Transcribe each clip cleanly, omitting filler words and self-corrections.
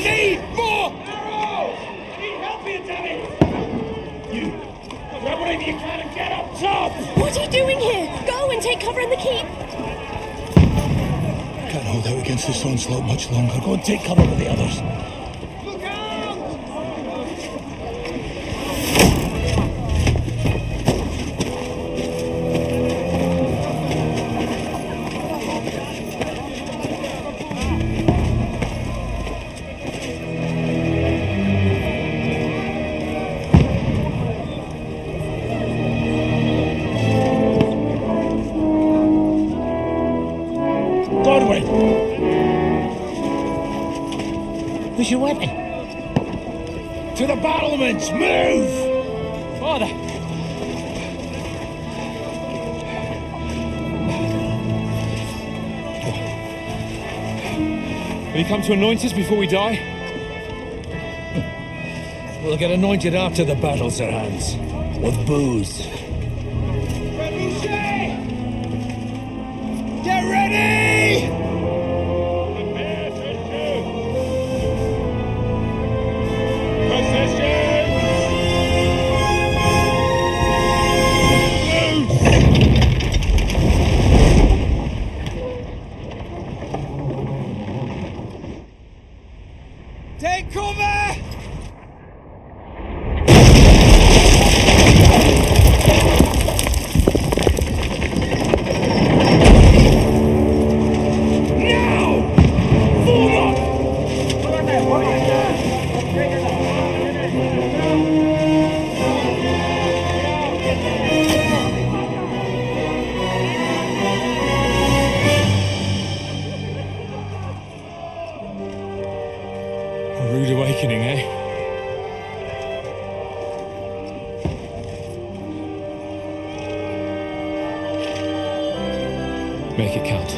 need more arrows! Need help here, damn it! You, grab whatever you can and get up top! What are you doing here? Go and take cover in the keep! Can't hold out against this onslaught much longer. Go and take cover with the others. Look out! Where's your weapon? To the battlements! Move! Father! Will you come to anoint us before we die? We'll get anointed after the battle, Sir Hans. With booze. Get ready! Take cover! A rude awakening, eh? Make it count.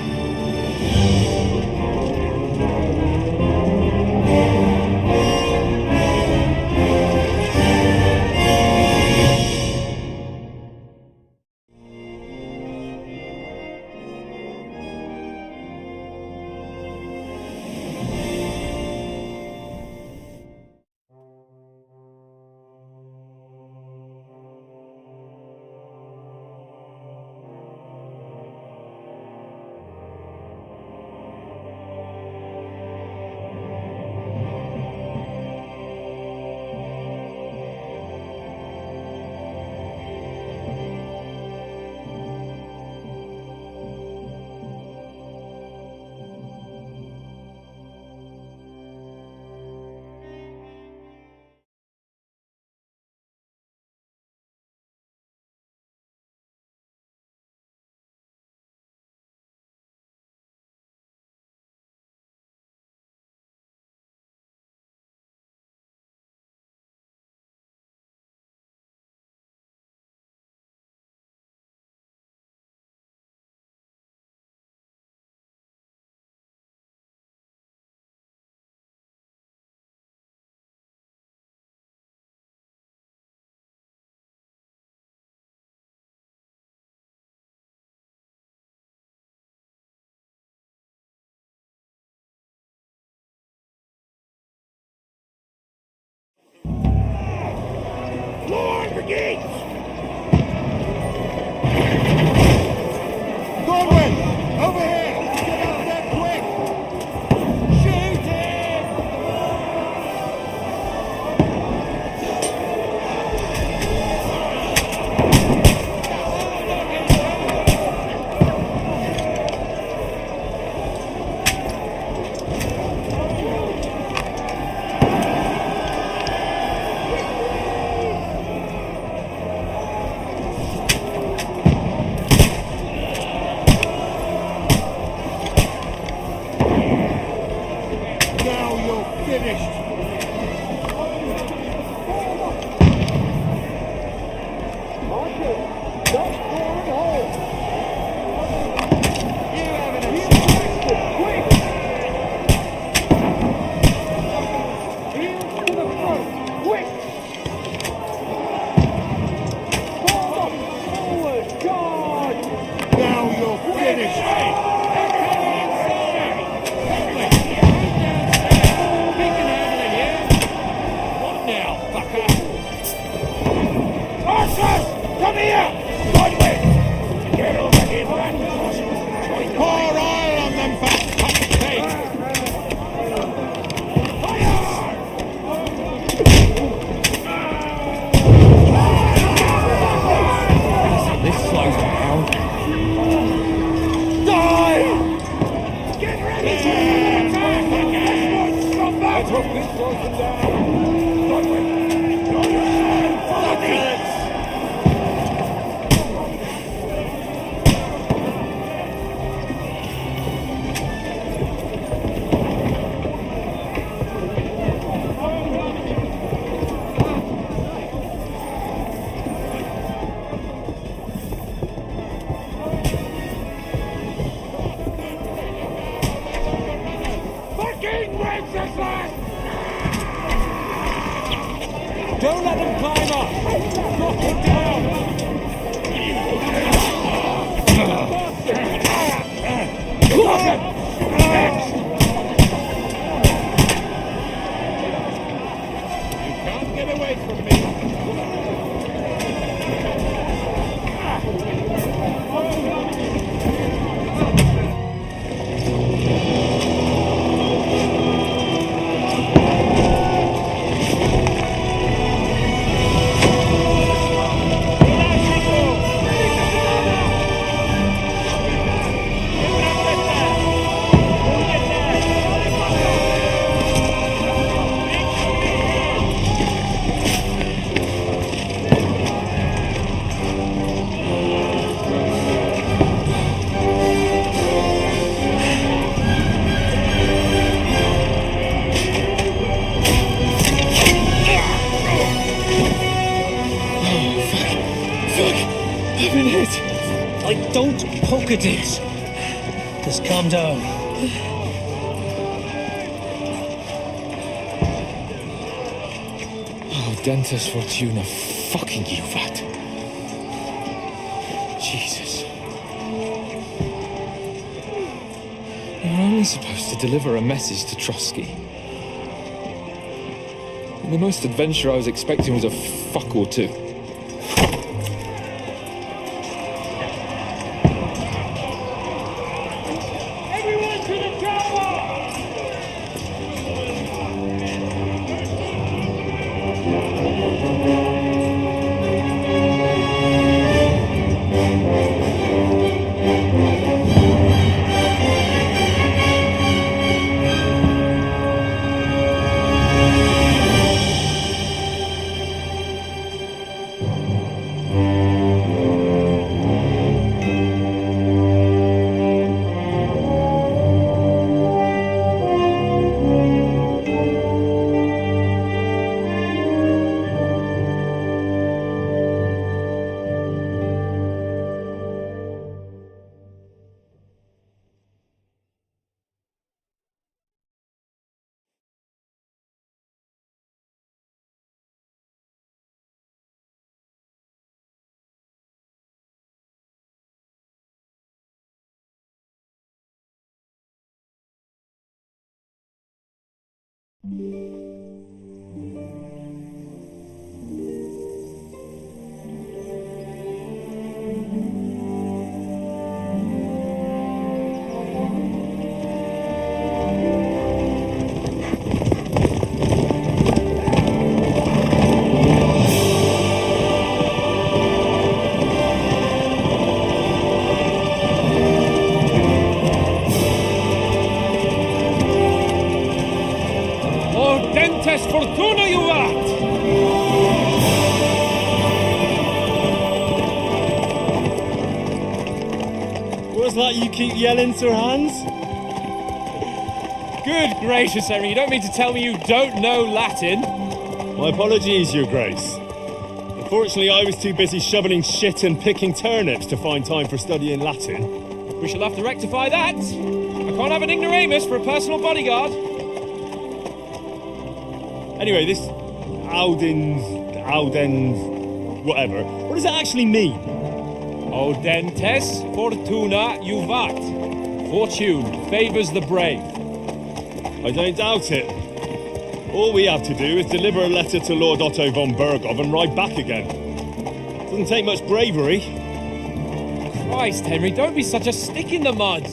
Lord, brigade! Godwin! Over here! Get out there quick! Shoot him! Pick an Let's hope this slows them down. Broadway, draw your sword, follow me! Don't let them climb up! Knock it down! You can't get away from me! I've been hit. Don't poke at it. Just calm down. Oh, Dentes Fortuna, fucking you, Vat. Jesus. You're only supposed to deliver a message to Trotsky. And the most adventure I was expecting was a fuck or two. Fortuna, you vat! What's that you keep yelling, Sir Hans? Good gracious, Henry, you don't mean to tell me you don't know Latin? My apologies, Your Grace. Unfortunately, I was too busy shoveling shit and picking turnips to find time for studying Latin. We shall have to rectify that. I can't have an ignoramus for a personal bodyguard. Anyway, this Audens, whatever. What does that actually mean? Audentes fortuna juvat. Fortune favours the brave. I don't doubt it. All we have to do is deliver a letter to Lord Otto von Bergov and ride back again. Doesn't take much bravery. Christ, Henry, don't be such a stick in the mud.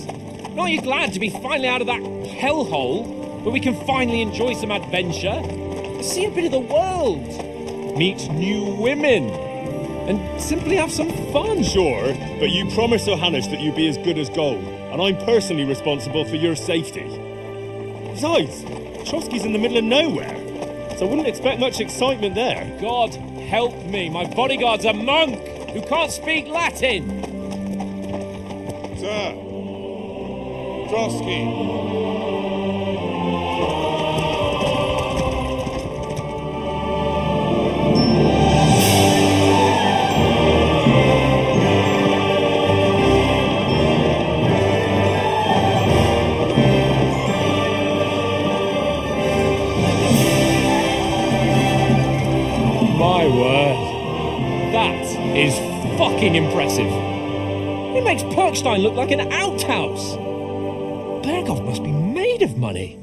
Aren't you glad to be finally out of that hellhole where we can finally enjoy some adventure? See a bit of the world, meet new women, and simply have some fun. Sure, but you promised Johannes that you'd be as good as gold, and I'm personally responsible for your safety. Besides, Trotsky's in the middle of nowhere, so I wouldn't expect much excitement there. God help me, my bodyguard's a monk who can't speak Latin. Sir. Trotsky. My word. That is fucking impressive. It makes Perkstein look like an outhouse. Berghoff must be made of money.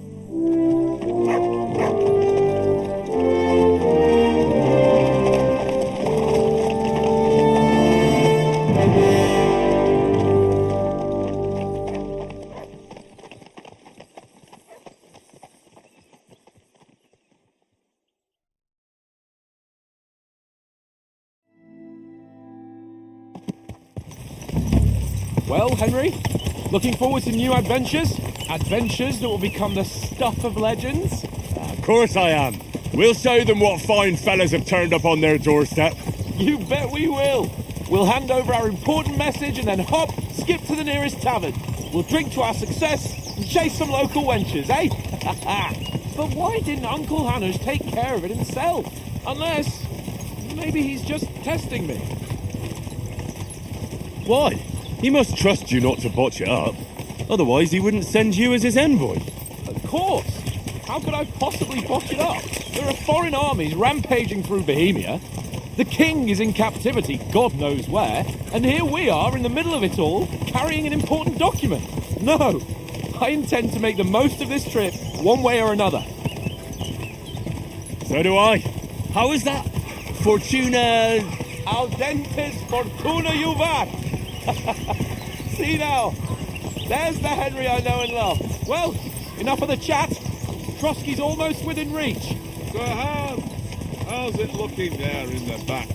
Well, Henry, looking forward to new adventures? Adventures that will become the stuff of legends? Of course I am. We'll show them what fine fellas have turned up on their doorstep. You bet we will. We'll hand over our important message and then hop, skip to the nearest tavern. We'll drink to our success and chase some local wenches, eh? But why didn't Uncle Hanush take care of it himself? Unless, maybe he's just testing me. Why? He must trust you not to botch it up. Otherwise, he wouldn't send you as his envoy. Of course. How could I possibly botch it up? There are foreign armies rampaging through Bohemia. The king is in captivity, God knows where. And here we are in the middle of it all, carrying an important document. No, I intend to make the most of this trip, one way or another. So do I. How is that? Fortuna... Audentes fortuna juvat! See now, there's the Henry I know and love. Well, enough of the chat. Trotsky's almost within reach. Sir Hans, how's it looking there in the back?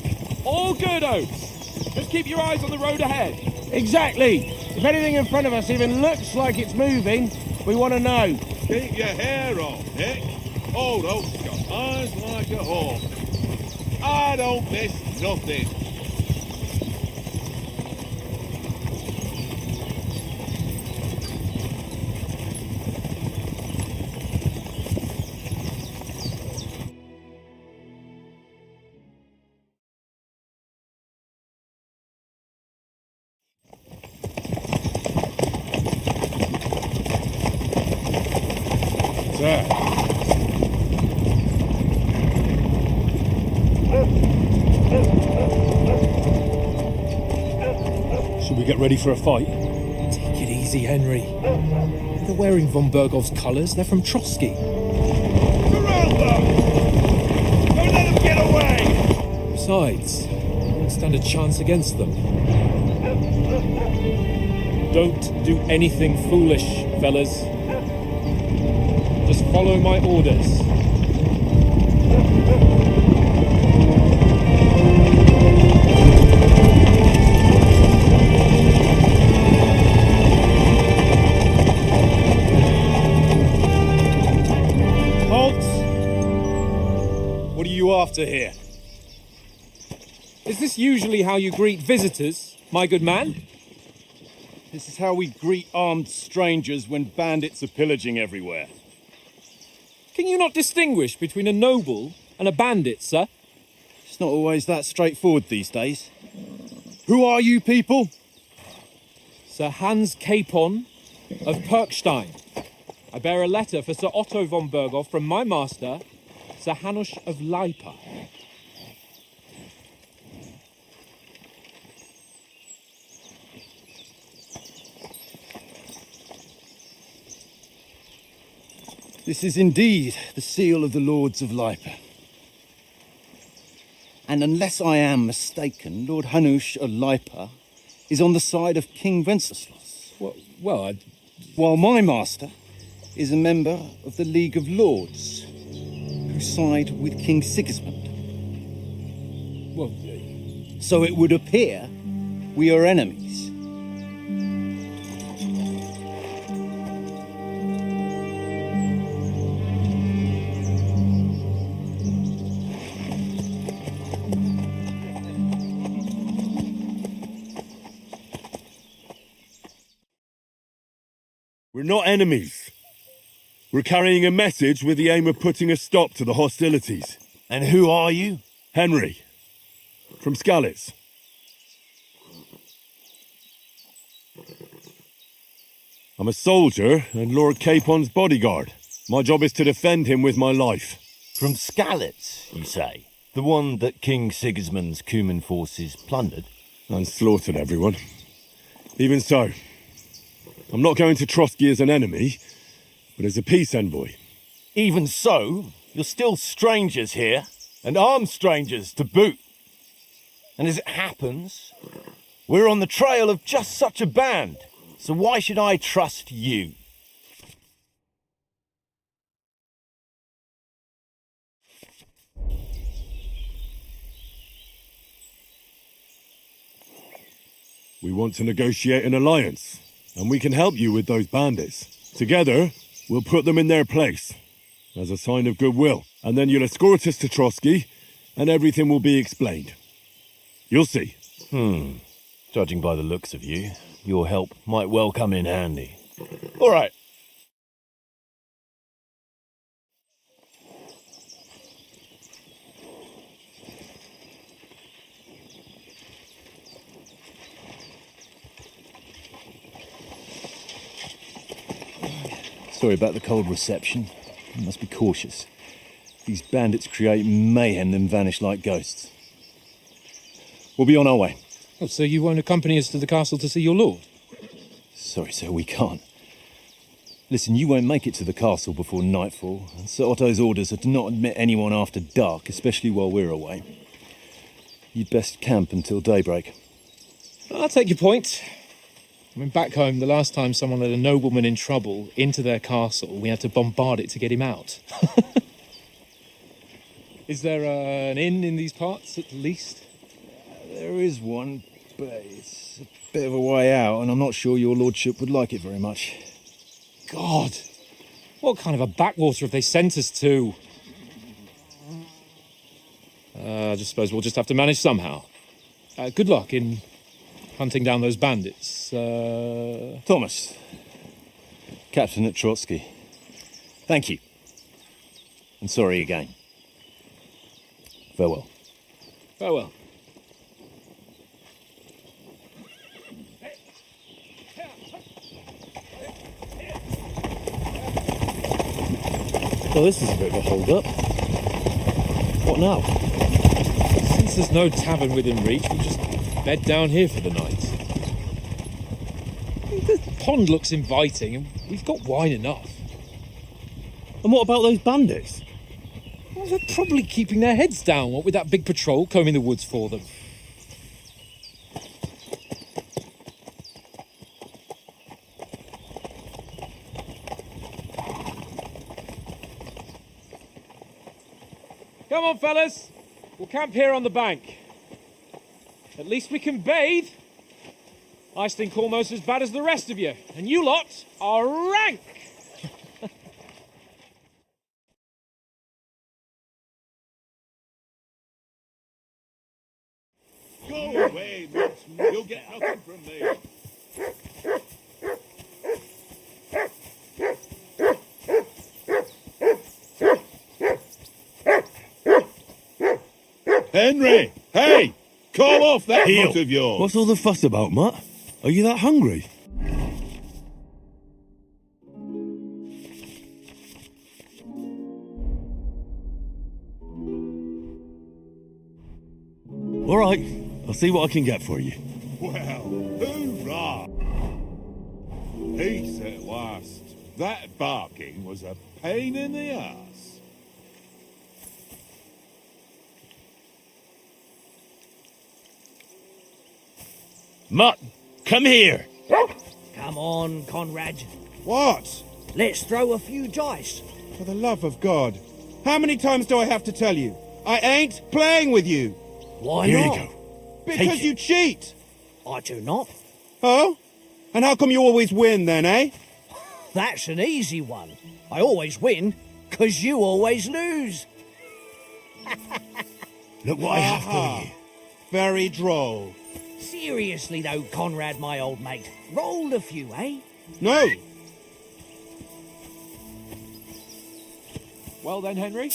All good, Oates. Just keep your eyes on the road ahead. Exactly. If anything in front of us even looks like it's moving, we want to know. Keep your hair on, Nick. Old Oak's got eyes like a hawk. I don't miss nothing. Sir. Should we get ready for a fight? Take it easy, Henry. They're wearing von Bergov's colours. They're from Trotsky. Surround them! Don't let them get away! Besides, we won't stand a chance against them. Don't do anything foolish, fellas. Just follow my orders. Halt! What are you after here? Is this usually how you greet visitors, my good man? This is how we greet armed strangers when bandits are pillaging everywhere. Can you not distinguish between a noble and a bandit, sir? It's not always that straightforward these days. Who are you people? Sir Hans Capon of Perkstein. I bear a letter for Sir Otto von Berghoff from my master, Sir Hanush of Lipa. This is indeed the seal of the Lords of Lipa. And unless I am mistaken, Lord Hanush of Lipa is on the side of King Wenceslas. While my master is a member of the League of Lords, who side with King Sigismund. So it would appear we are enemies. We're not enemies. We're carrying a message with the aim of putting a stop to the hostilities. And who are you? Henry, from Skalitz. I'm a soldier and Lord Capon's bodyguard. My job is to defend him with my life. From Skalitz, you say? The one that King Sigismund's Cuman forces plundered? And slaughtered everyone. Even so, I'm not going to Trotsky as an enemy, but as a peace envoy. Even so, you're still strangers here, and armed strangers to boot. And as it happens, we're on the trail of just such a band. So why should I trust you? We want to negotiate an alliance, and we can help you with those bandits. Together, we'll put them in their place, as a sign of goodwill. And then you'll escort us to Trotsky, and everything will be explained. You'll see. Judging by the looks of you, your help might well come in handy. All right. Sorry about the cold reception. You must be cautious. These bandits create mayhem then vanish like ghosts. We'll be on our way. Oh, so you won't accompany us to the castle to see your lord? Sorry, sir, we can't. Listen, you won't make it to the castle before nightfall, and Sir Otto's orders are to not admit anyone after dark, especially while we're away. You'd best camp until daybreak. I'll take your point. I mean, back home, the last time someone let a nobleman in trouble into their castle, we had to bombard it to get him out. Is there an inn in these parts, at least? There is one, but it's a bit of a way out, and I'm not sure your lordship would like it very much. God! What kind of a backwater have they sent us to? I just suppose we'll just have to manage somehow. Good luck in hunting down those bandits. Thomas, captain at Trotsky. Thank you. And sorry again. Farewell. Farewell. Well, this is a bit of a hold-up. What now? Since there's no tavern within reach, we'll just bed down here for the night. The pond looks inviting, and we've got wine enough. And what about those bandits? Well, they're probably keeping their heads down, what with that big patrol combing the woods for them. Come on, fellas. We'll camp here on the bank. At least we can bathe. I stink almost as bad as the rest of you, and you lot are rank. Go away, Marksman. You'll get nothing from me. Henry! Hey! Call off that Heel. mutt of yours! What's all the fuss about, Matt? Are you that hungry? All right, I'll see what I can get for you. Well, hoorah! Peace at last. That barking was a pain in the ass. Mutt, come here. Come on, Conrad. What? Let's throw a few dice. For the love of God. How many times do I have to tell you? I ain't playing with you. Why Here not? you go. Because you cheat. I do not. Oh? And how come you always win then, eh? That's an easy one. I always win, 'cause you always lose. Look what I have for you. Very droll. Seriously though, Conrad, my old mate. Rolled a few, eh? No. Well then, Henry.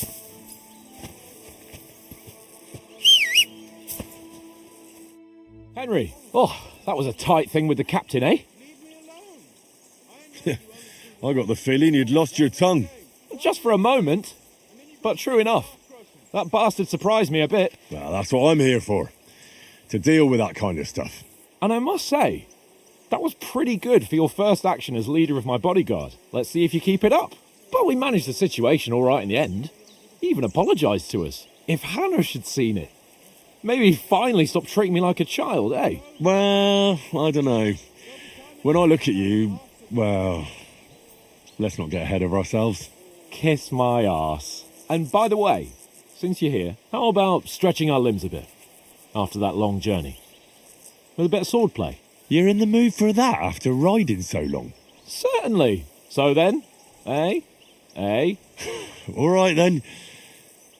Henry, oh, that was a tight thing with the captain, eh? I got the feeling you'd lost your tongue. Just for a moment. But true enough. That bastard surprised me a bit. Well, that's what I'm here for. To deal with that kind of stuff. And I must say, that was pretty good for your first action as leader of my bodyguard. Let's see if you keep it up. But we managed the situation all right in the end. He even apologised to us. If Hanush had seen it, maybe he'd finally stop treating me like a child, eh? Well, I don't know. When I look at you, well, let's not get ahead of ourselves. Kiss my arse. And by the way, since you're here, how about stretching our limbs a bit after that long journey? With a bit of swordplay. You're in the mood for that after riding so long? Certainly. So then, eh? Eh? All right then.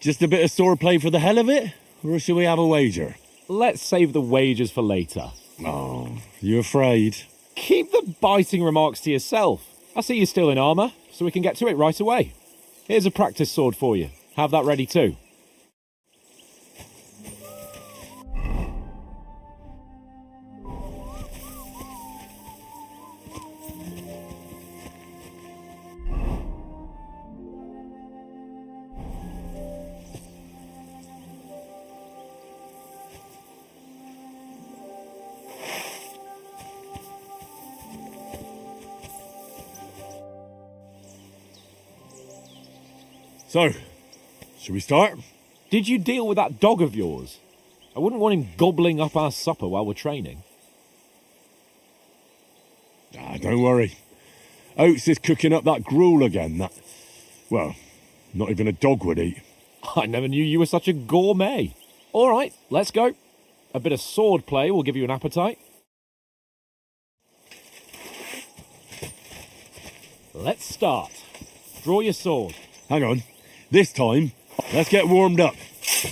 Just a bit of swordplay for the hell of it? Or shall we have a wager? Let's save the wagers for later. Oh, you afraid? Keep the biting remarks to yourself. I see you're still in armour, so we can get to it right away. Here's a practice sword for you. Have that ready too. So, should we start? Did you deal with that dog of yours? I wouldn't want him gobbling up our supper while we're training. Ah, don't worry. Oates is cooking up that gruel again that, well, not even a dog would eat. I never knew you were such a gourmet. All right, let's go. A bit of sword play will give you an appetite. Let's start. Draw your sword. Hang on. This time, let's get warmed up.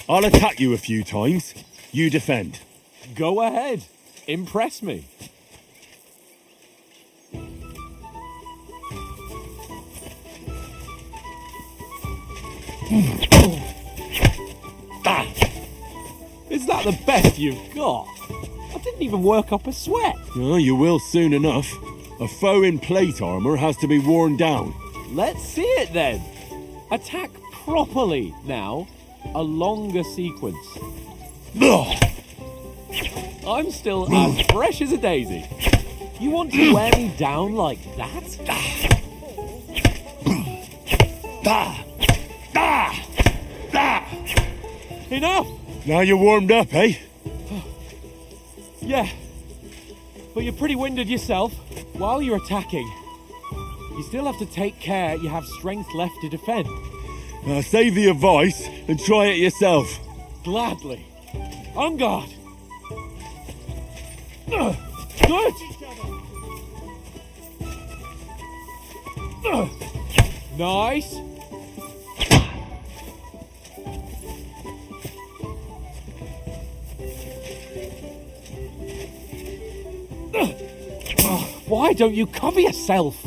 I'll attack you a few times. You defend. Go ahead. Impress me. Is that the best you've got? I didn't even work up a sweat. Oh, you will soon enough. A foe in plate armour has to be worn down. Let's see it then. Attack properly now. A longer sequence. I'm still as fresh as a daisy. You want to wear me down like that? Enough! Now you're warmed up, eh? Yeah, but you're pretty winded yourself. While you're attacking, you still have to take care you have strength left to defend. Save the advice and try it yourself. Gladly. On guard. Good. Nice. Why don't you cover yourself?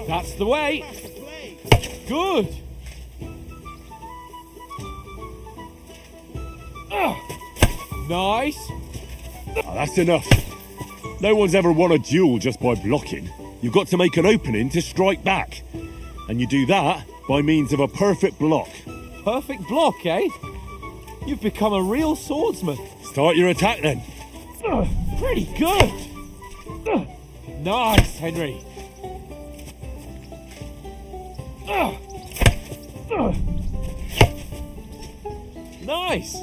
That's the way. Good. Nice. That's enough. No one's ever won a duel just by blocking. You've got to make an opening to strike back. And you do that by means of a perfect block. Perfect block, eh? You've become a real swordsman. Start your attack then. Pretty good. Nice, Henry. Nice.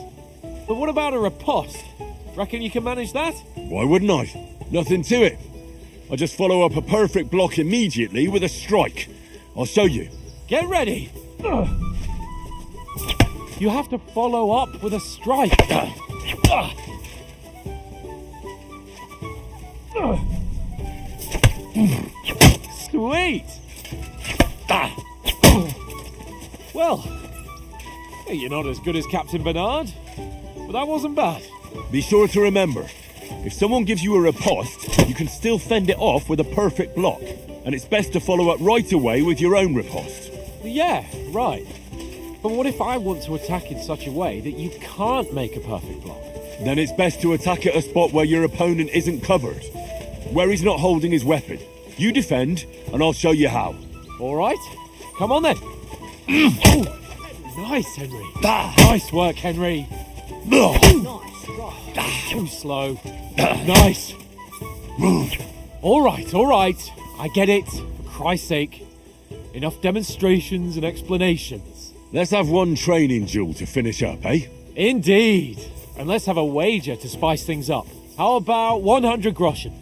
But what about a riposte? Reckon you can manage that? Why wouldn't I? Nothing to it. I just follow up a perfect block immediately with a strike. I'll show you. Get ready. You have to follow up with a strike. Sweet. Well, you're not as good as Captain Bernard, but that wasn't bad. Be sure to remember, if someone gives you a riposte, you can still fend it off with a perfect block, and it's best to follow up right away with your own riposte. Yeah, right. But what if I want to attack in such a way that you can't make a perfect block? Then it's best to attack at a spot where your opponent isn't covered, where he's not holding his weapon. You defend, and I'll show you how. All right, come on then. Oh, nice, Henry. Nice work, Henry. Too slow. Nice. All right. I get it. For Christ's sake. Enough demonstrations and explanations. Let's have one training duel to finish up, eh? Indeed. And let's have a wager to spice things up. How about 100 groschen?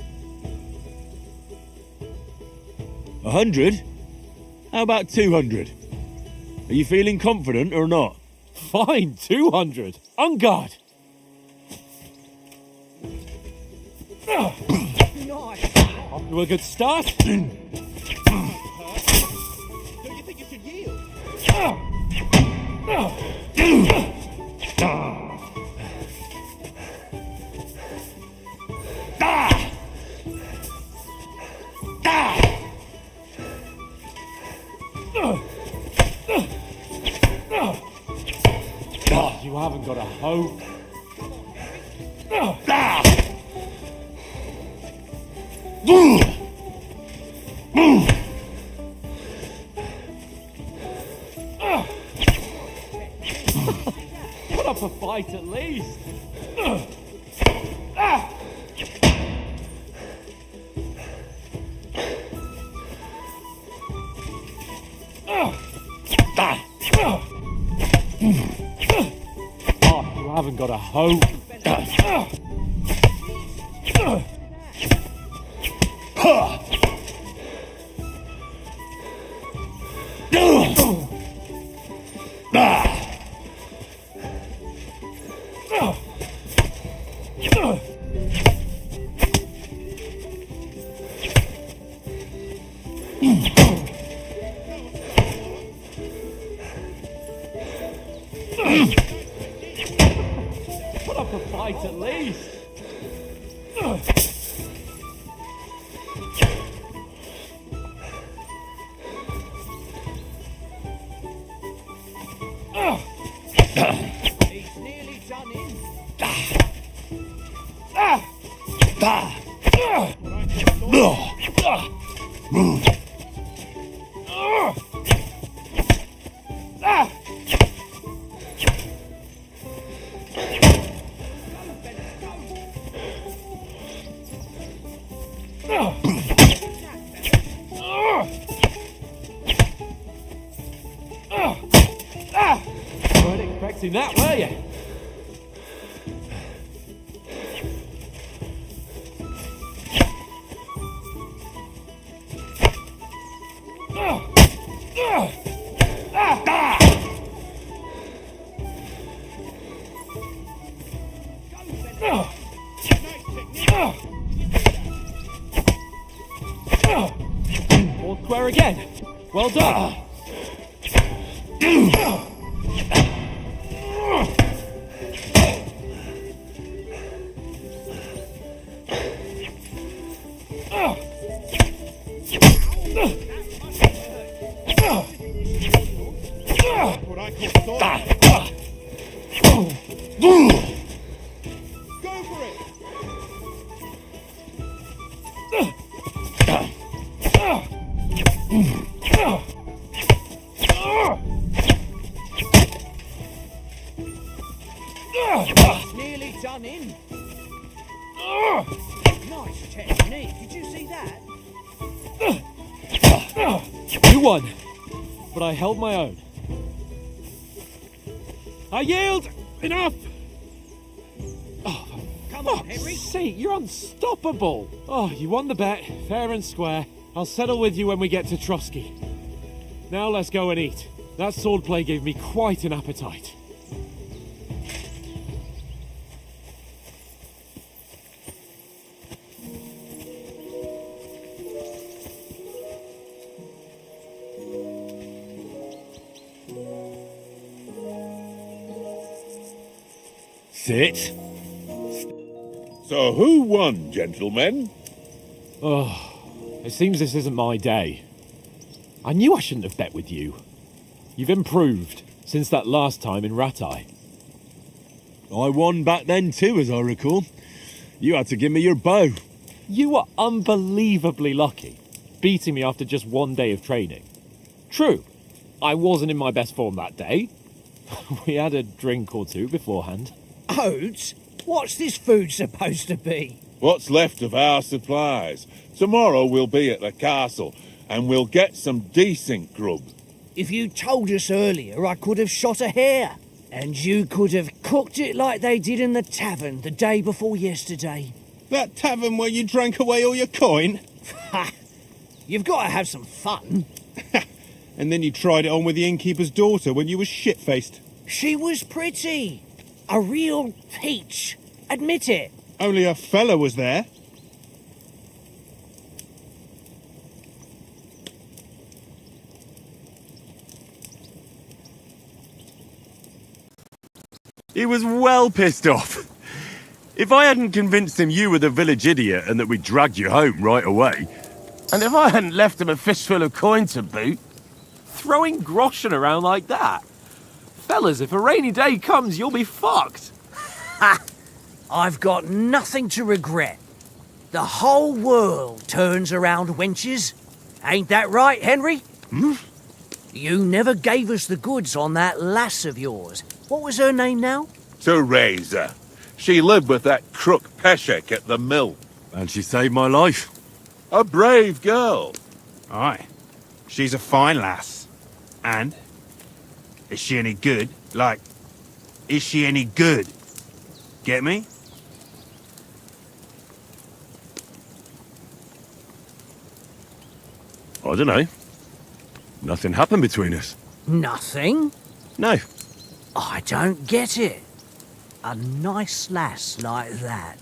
100? How about 200? Are you feeling confident or not? Fine, 200. On guard. Off to a good start. Don't you think you should yield? You haven't got a hope. Put up a fight at least. You haven't got a hope. Put up a fight at least. He's nearly done in. Weren't expecting that, were you? All square again. Well done. What I call solid. Go for it! He's nearly done in. Nice technique. Did you see that? You won, but I held my own. I yield! Enough! Come on, Fuck's Henry. sake, you're unstoppable! Oh, you won the bet, fair and square. I'll settle with you when we get to Trotsky. Now let's go and eat. That swordplay gave me quite an appetite. Sit. So who won, gentlemen? It seems this isn't my day. I knew I shouldn't have bet with you. You've improved since that last time in Ratai. I won back then too, as I recall. You had to give me your bow. You were unbelievably lucky, beating me after just one day of training. True, I wasn't in my best form that day. We had a drink or two beforehand. Oats? What's this food supposed to be? What's left of our supplies. Tomorrow we'll be at the castle, and we'll get some decent grub. If you told us earlier, I could have shot a hare. And you could have cooked it like they did in the tavern the day before yesterday. That tavern where you drank away all your coin? Ha! You've got to have some fun. And then you tried it on with the innkeeper's daughter when you were shit-faced. She was pretty. A real peach. Admit it. Only a fella was there. He was well pissed off. If I hadn't convinced him you were the village idiot and that we dragged you home right away. And if I hadn't left him a fistful of coin to boot. Throwing groschen around like that? Fellas, if a rainy day comes, you'll be fucked. Ha! I've got nothing to regret. The whole world turns around wenches. Ain't that right, Henry? You never gave us the goods on that lass of yours. What was her name now? Teresa. She lived with that crook Peshek at the mill. And she saved my life. A brave girl. Aye. She's a fine lass. And? Is she any good? Like, is she any good? Get me? I don't know. Nothing happened between us. Nothing? No. I don't get it. A nice lass like that.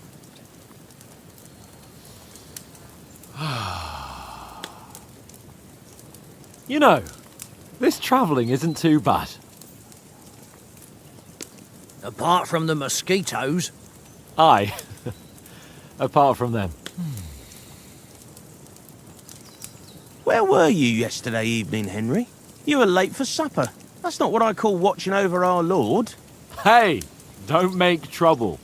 You know, this travelling isn't too bad. Apart from the mosquitoes. Aye. Apart from them. Where were you yesterday evening, Henry? You were late for supper. That's not what I call watching over our Lord. Hey, don't make trouble.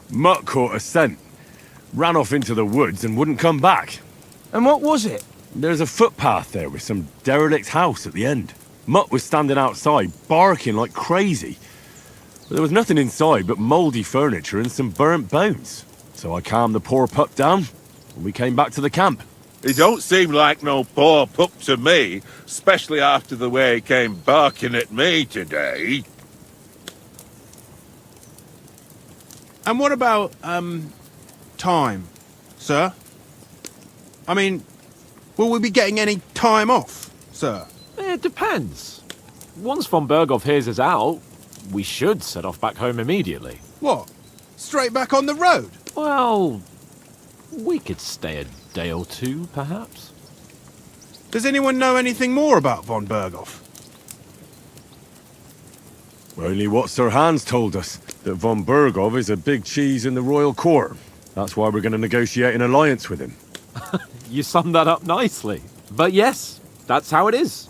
Mutt caught a scent, ran off into the woods and wouldn't come back. And what was it? There's a footpath there with some derelict house at the end. Mutt was standing outside, barking like crazy. But there was nothing inside but mouldy furniture and some burnt bones. So I calmed the poor pup down, and we came back to the camp. He don't seem like no poor pup to me, especially after the way he came barking at me today. And what about, time, sir? I mean, will we be getting any time off, sir? It depends. Once von Berghoff hears us out, we should set off back home immediately. What? Straight back on the road? Well, we could stay a day or two, perhaps. Does anyone know anything more about von Berghoff? Only what Sir Hans told us, that von Berghoff is a big cheese in the royal court. That's why we're going to negotiate an alliance with him. You summed that up nicely. But yes, that's how it is.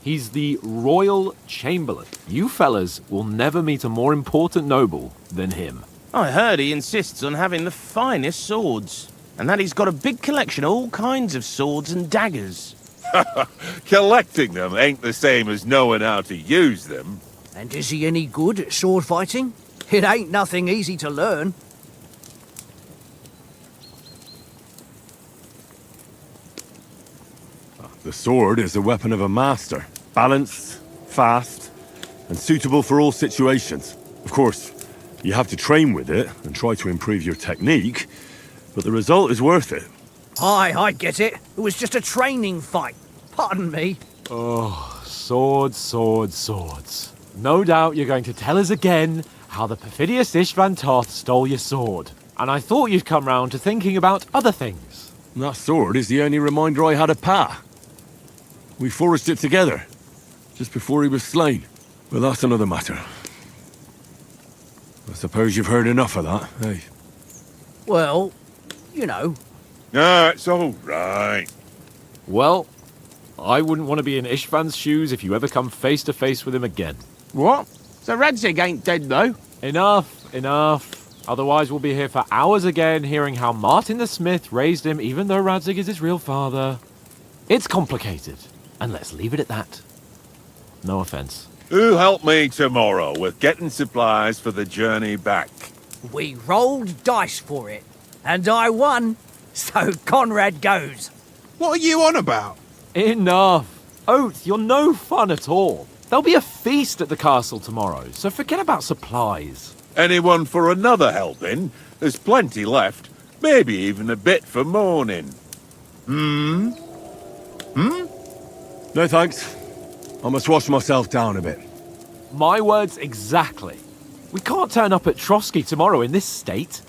He's the Royal Chamberlain. You fellas will never meet a more important noble than him. I heard he insists on having the finest swords. And that he's got a big collection of all kinds of swords and daggers. Collecting them ain't the same as knowing how to use them. And is he any good at sword fighting? It ain't nothing easy to learn. The sword is the weapon of a master. Balanced, fast, and suitable for all situations. Of course, you have to train with it and try to improve your technique, but the result is worth it. Aye, I get it. It was just a training fight. Pardon me. Oh, swords, swords, swords. No doubt you're going to tell us again how the perfidious Istvan Toth stole your sword. And I thought you'd come round to thinking about other things. That sword is the only reminder I had of Pa. We forged it together. just before he was slain. But that's another matter. I suppose you've heard enough of that, eh? Well, you know. No, it's all right. Well, I wouldn't want to be in Ishvan's shoes if you ever come face to face with him again. What? So Radzig ain't dead, though? Enough. Otherwise we'll be here for hours again hearing how Martin the Smith raised him even though Radzig is his real father. It's complicated, and let's leave it at that. No offense. Who'll help me tomorrow with getting supplies for the journey back? We rolled dice for it, and I won, so Conrad goes. What are you on about? Enough. Oath, you're no fun at all. There'll be a feast at the castle tomorrow, so forget about supplies. Anyone for another helping? There's plenty left. Maybe even a bit for morning. No thanks. I must wash myself down a bit. My words exactly. We can't turn up at Trotsky tomorrow in this state.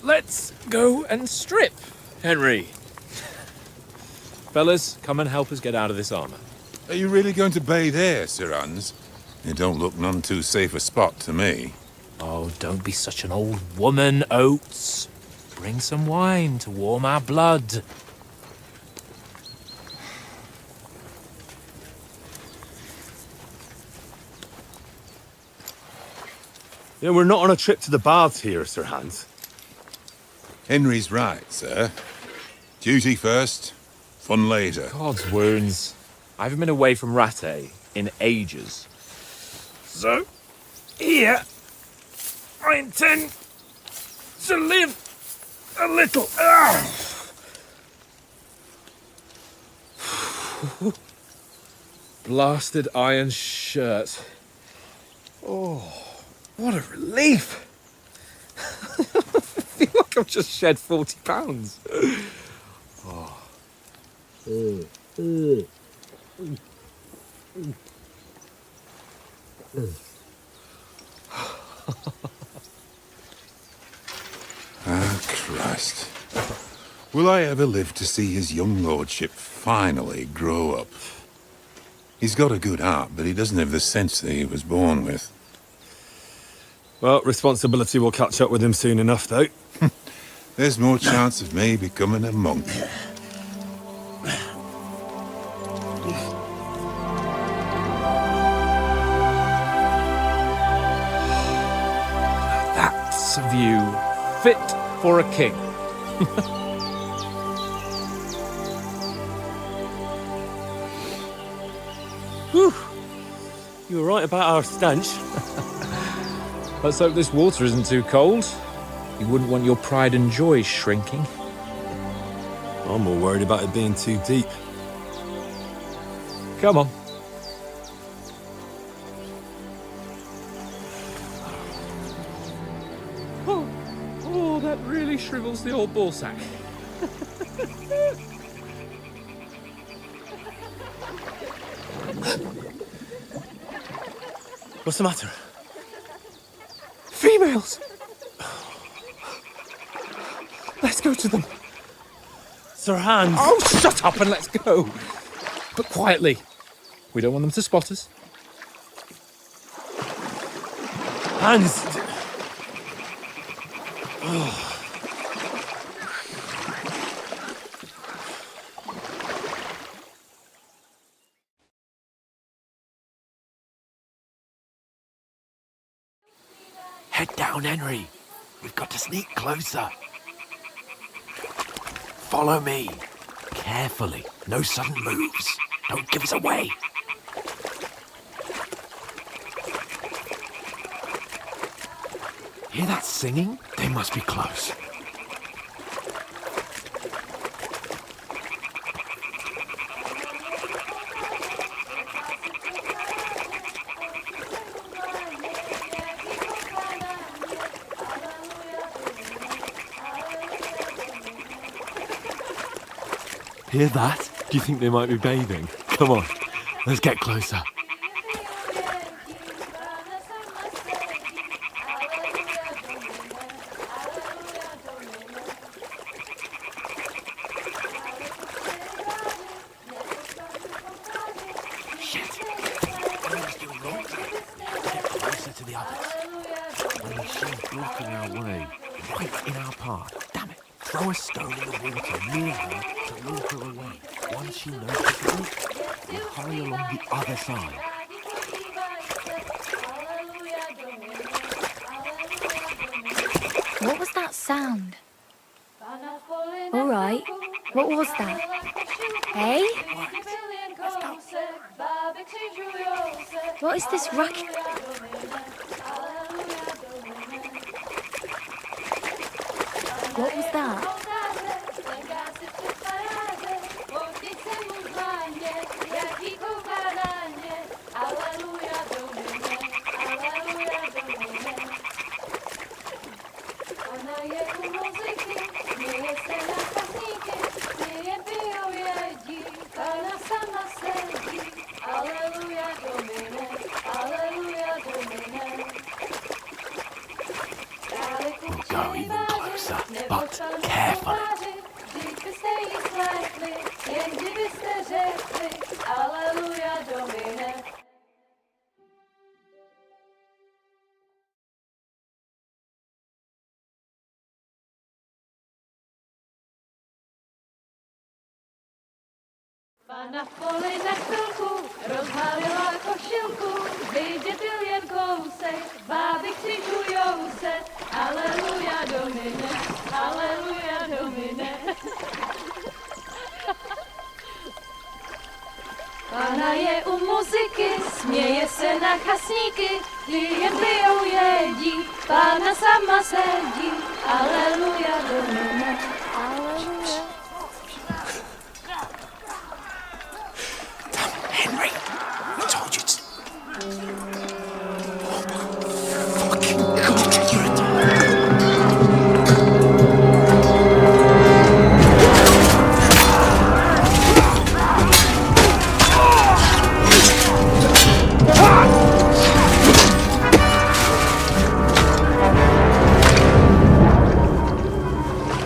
Let's go and strip, Henry. Fellas, come and help us get out of this armor. Are you really going to bathe here, Sir Hans? It don't look none too safe a spot to me. Oh, don't be such an old woman, Oates. Bring some wine to warm our blood. Yeah, we're not on a trip to the baths here, Sir Hans. Henry's right, sir. Duty first, fun later. God's wounds. I haven't been away from Rattay in ages. So, here, I intend to live a little. Blasted iron shirt. Oh, what a relief. I feel like I've just shed 40 pounds. Oh. Ah, Christ. Will I ever live to see his young lordship finally grow up? He's got a good heart, but he doesn't have the sense that he was born with. Well, responsibility will catch up with him soon enough, though. There's more chance of me becoming a monk. That's a view fit for a king. Whew. You were right about our stench. Let's hope this water isn't too cold. You wouldn't want your pride and joy shrinking. I'm more worried about it being too deep. Come on. Oh, that really shrivels the old ball sack. What's the matter? Females! Let's go to them. Sir Hans! Oh, shut up and let's go. But quietly. We don't want them to spot us. Hans! Head down, Henry. We've got to sneak closer. Follow me. Carefully. No sudden moves. Don't give us away. Hear that singing? They must be close. Hear that? Do you think they might be bathing? Come on, let's get closer. apart. Damn it. Throw a stone in the water near her to lure her away. Once she knows the route, we'll hurry along the other side. What was that sound? All right. What was that? Hey? What is this racket? What was that? We'll go even closer, but carefully. Na poli na chvilku rozhalila košilku, vidět byl jen kousek, báby křičujou se, aleluja domine, aleluja domine. Pána je u muziky, směje se na chasníky, ty jen pijou jedí, pána sama sedí, aleluja domine, aleluja. Henry, I told you to... Fucking God, you're a...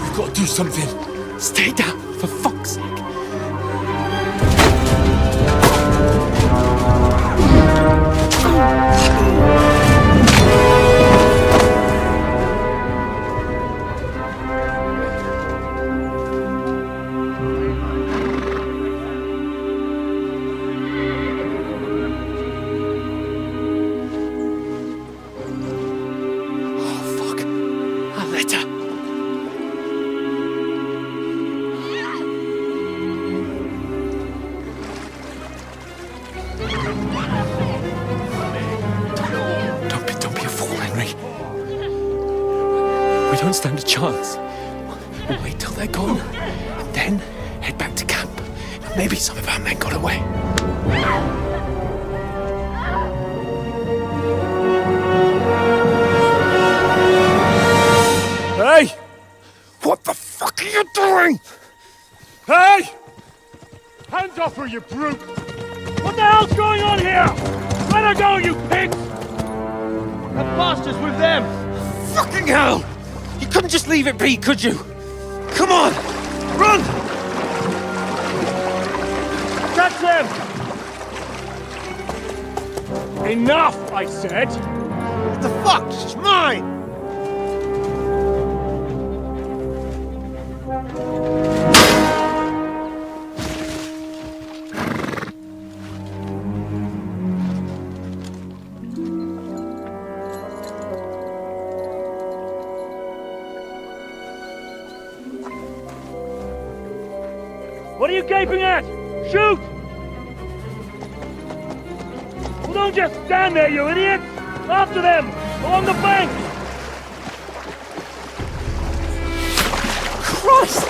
We've got to do something. Stay down, for fuck's sake. We don't stand a chance. We'll wait till they're gone, and then head back to camp. Maybe some of our men got away. Hey! What the fuck are you doing? Hey! Hands off her, you brute! What the hell's going on here? Let her go, you pigs! That bastard's with them! Fucking hell! You couldn't just leave it be, could you? Come on! Run! Catch them! Enough, I said! What the fuck? She's mine! What are you gaping at? Shoot! Well, don't just stand there, you idiots! After them! Along the bank! Christ!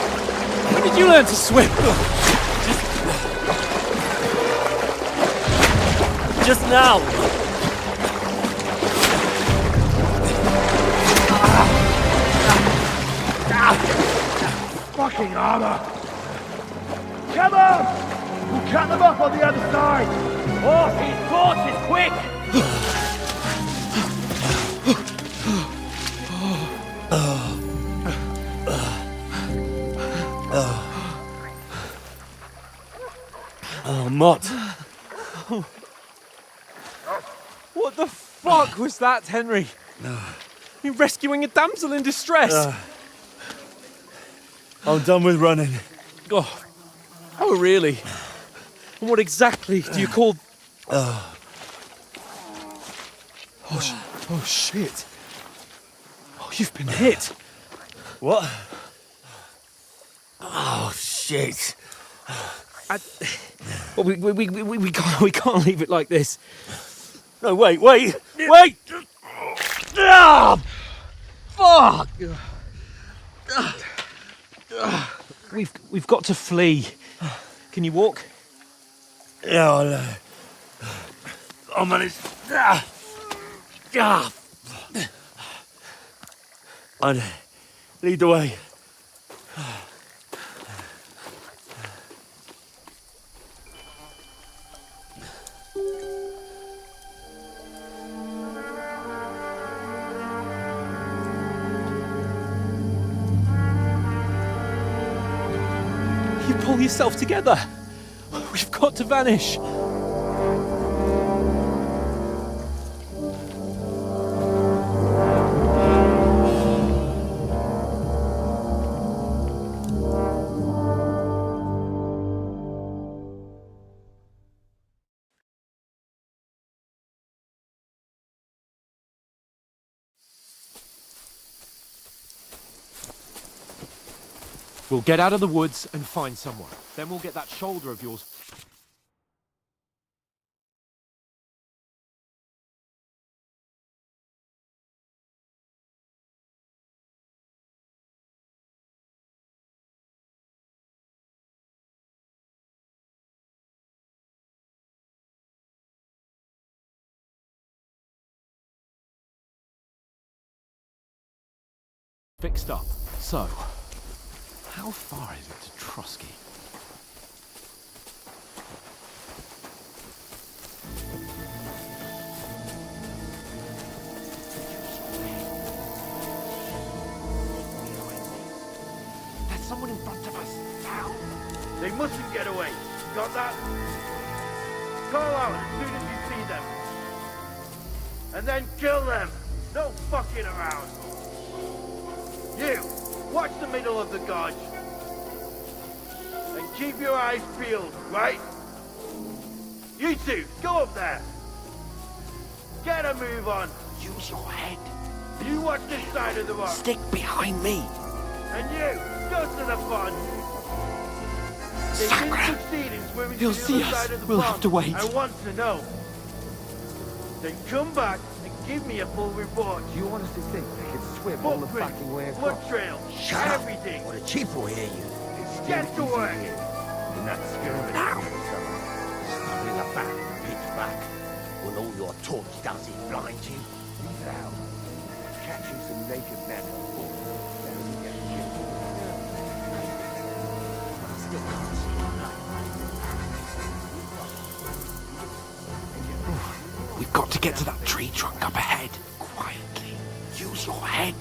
When did you learn to swim? Just now. Fucking armor! Come on! We'll cut them off on the other side! Oh, his torch is quick! Oh, Mott. What the fuck was that, Henry? You rescuing a damsel in distress? I'm done with running. Oh, really? And what exactly do you call... Oh, shit. Oh, you've been hit. What? Oh, shit. Well, we can't leave it like this. No, wait! Ah! Fuck! We've got to flee. Can you walk? Yeah, I'll manage. I'd lead the way. You pull yourself together. We've got to vanish. We'll get out of the woods and find someone. Then we'll get that shoulder of yours. Fixed up. So, how far is it to Trusky? There's someone in front of us. Now. They mustn't get away. Got that? Call out as soon as you see them. And then kill them. No fucking around. You, watch the middle of the gorge. And keep your eyes peeled, right? You two, go up there. Get a move on. Use your head. You watch this side of the rock. Stick behind me. And you, go to the pond. They didn't succeed in swimming He'll to the see other us. side of the We'll pond. have to wait. I want to know. Then come back and give me a full report. Do you honestly think they could swim all the Footprint, fucking way blood across? trail, Shut up, everything. or the chief will hear you. Get to work. You're not scared now. Stumbling about, pitch back. When all your torch does is blind you. Leave it out. Catching some naked men at the fort. There you get killed. I still can't see you. We've got to get to that tree trunk up ahead. Quietly. Use your head.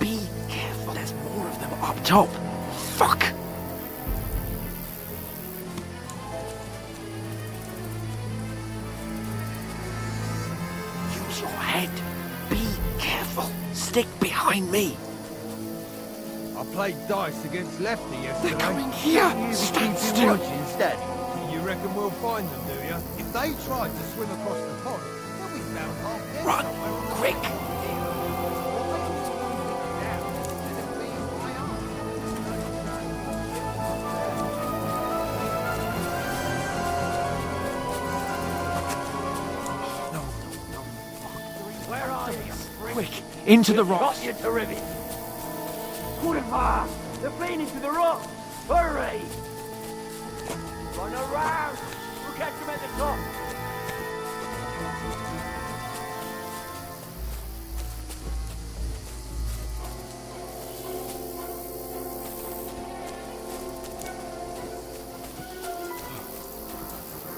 Be careful. There's more of them up top. Fuck! Use your head. Be careful. Stick behind me. I played dice against Lefty yesterday. They're coming here. Stand still. Instead. You reckon we'll find them, do you? If they tried to swim across the pond, they'll be found half dead. Run, quick. Where are you? Quick, into the rocks. Got you to rivet. Put it far. They're fleeing into the rocks. Hurry! Run around. We'll catch them at the top.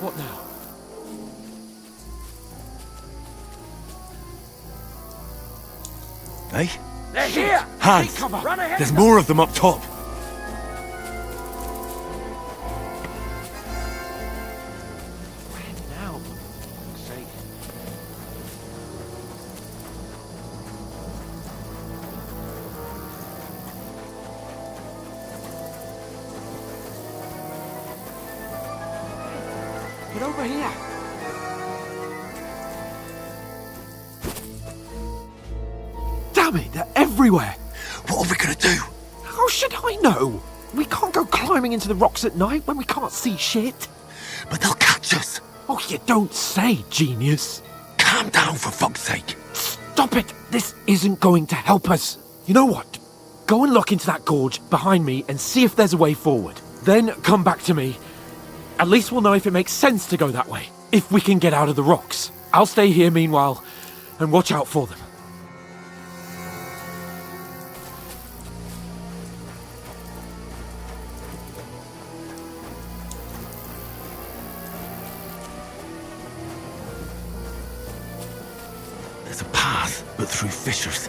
What now? Eh? They're here. Hans, Run ahead. there's more of them up top. Where now, for fuck's sake? Get over here. Damn it, they're everywhere. What are we gonna do? How should I know? We can't go climbing into the rocks at night when we can't see shit. But they'll catch us. Oh, you don't say, genius. Calm down, for fuck's sake. Stop it. This isn't going to help us. You know what? Go and look into that gorge behind me and see if there's a way forward. Then come back to me. At least we'll know if it makes sense to go that way. If we can get out of the rocks. I'll stay here meanwhile and watch out for them. There's a path, but through fissures.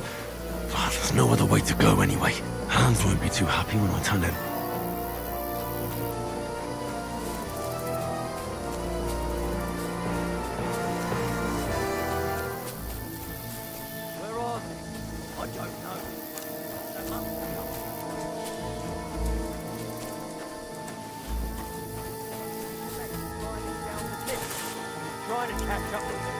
Oh, there's no other way to go anyway. Hans won't be too happy when I tell him. Where are they? I don't know. They must be up. Down the pit. Trying to catch up with them.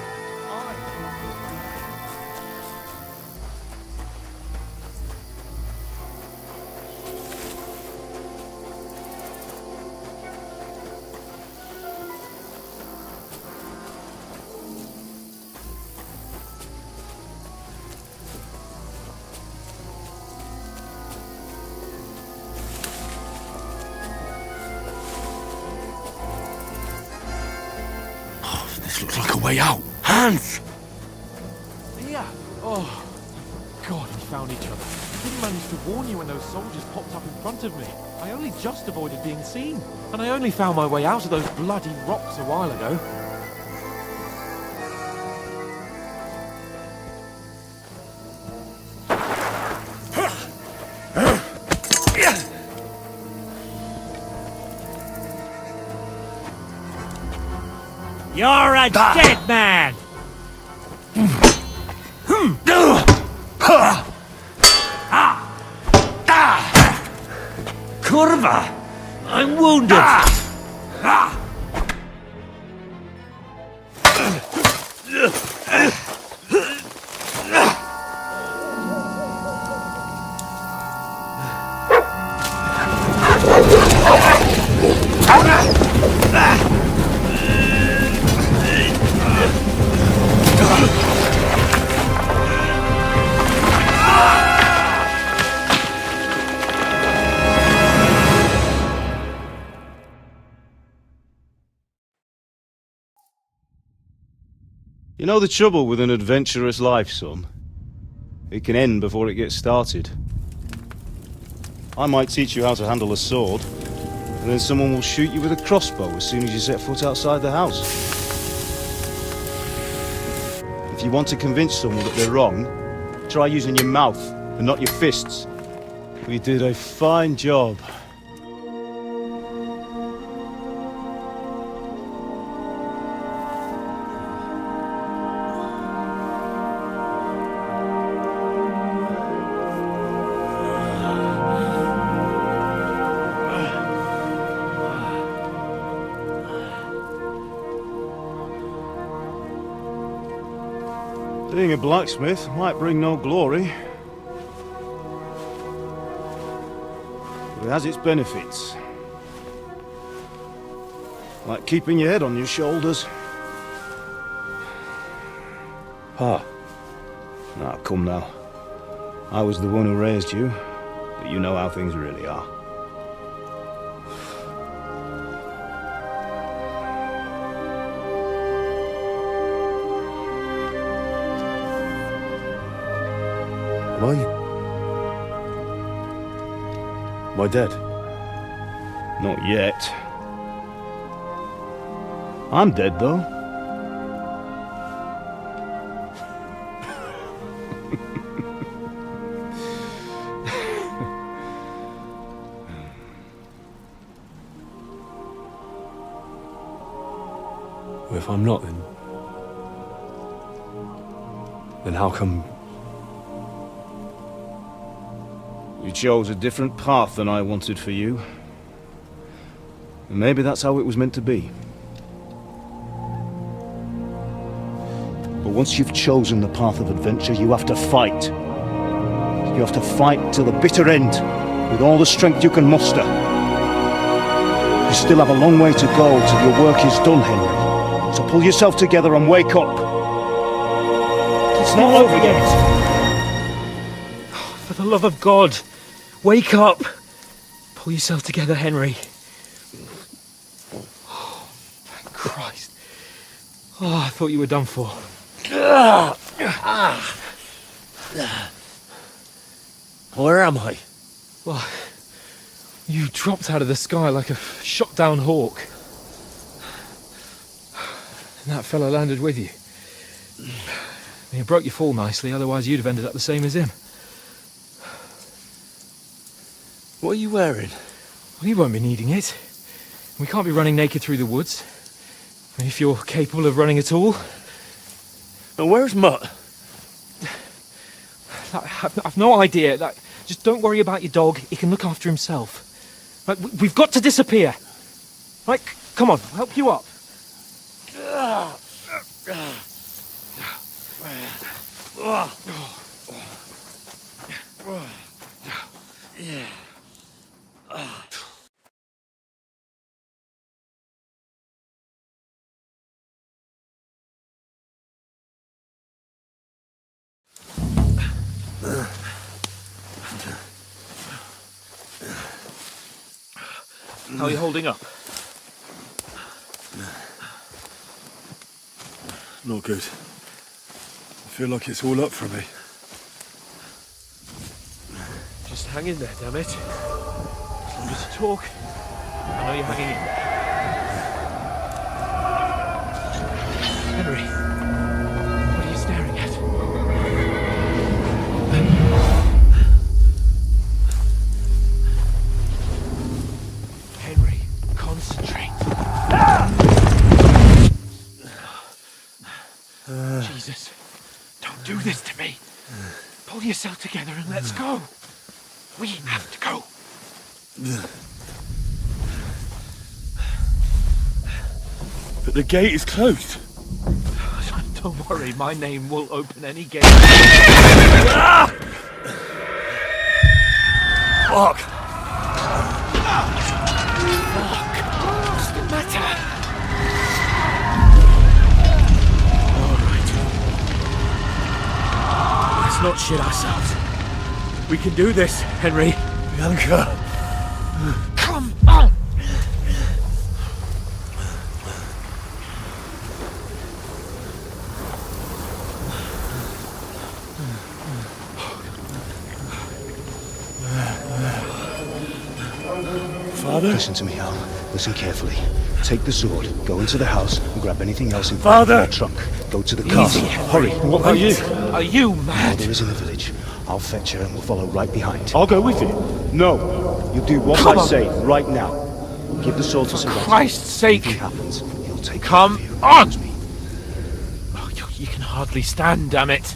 This looks like a way out. Hans! Here. Oh, God, we found each other. I didn't manage to warn you when those soldiers popped up in front of me. I only just avoided being seen. And I only found my way out of those bloody rocks a while ago. You're a dead man! Kurva! I'm wounded! You know the trouble with an adventurous life, son? It can end before it gets started. I might teach you how to handle a sword, and then someone will shoot you with a crossbow as soon as you set foot outside the house. If you want to convince someone that they're wrong, try using your mouth and not your fists. We did a fine job. Being a blacksmith might bring no glory, but it has its benefits. Like keeping your head on your shoulders. Pa. Ah, come now. I was the one who raised you, but you know how things really are. Am I dead? Not yet. I'm dead, though. If I'm not, then how come... You chose a different path than I wanted for you. And maybe that's how it was meant to be. once you've chosen the path of adventure, you have to fight. You have to fight till the bitter end, with all the strength you can muster. You still have a long way to go till your work is done, Henry. So pull yourself together and wake up. It's not over yet. For the love of God, wake up! Pull yourself together, Henry. Oh, thank Christ. Oh, I thought you were done for. Where am I? Well, you dropped out of the sky like a shot-down hawk. And that fella landed with you. You broke your fall nicely, otherwise you'd have ended up the same as him. What are you wearing? Well, you won't be needing it. We can't be running naked through the woods. If you're capable of running at all. And where's Mutt? I've no idea. Just don't worry about your dog. He can look after himself. Right, we've got to disappear. Right, come on, I'll help you up. How are you holding up? Not good. I feel like it's all up for me. Just hang in there, damn it. As long as you talk, I know you're hanging in there. Henry, what are you staring at? Henry, concentrate. Jesus, don't do this to me. Pull yourself together and let's go. We have to go. But the gate is closed. Don't worry, my name will open any gate. Ah! Fuck! What's the matter? Let's not shit ourselves. We can do this, Henry. Bianca. Come on! Father? Listen to me, Al. Listen carefully. Take the sword, go into the house, and grab anything else in front of your trunk. Go to the castle. Hurry. What about you? Are you mad? Mother is in the village. I'll fetch her and we'll follow right behind. I'll go with you. No. You do what Come I on. say right now. Give the sword to Sir Christ's sake! If anything happens, he'll take Come care of you. on! Trust me. Oh, you can hardly stand, damn it.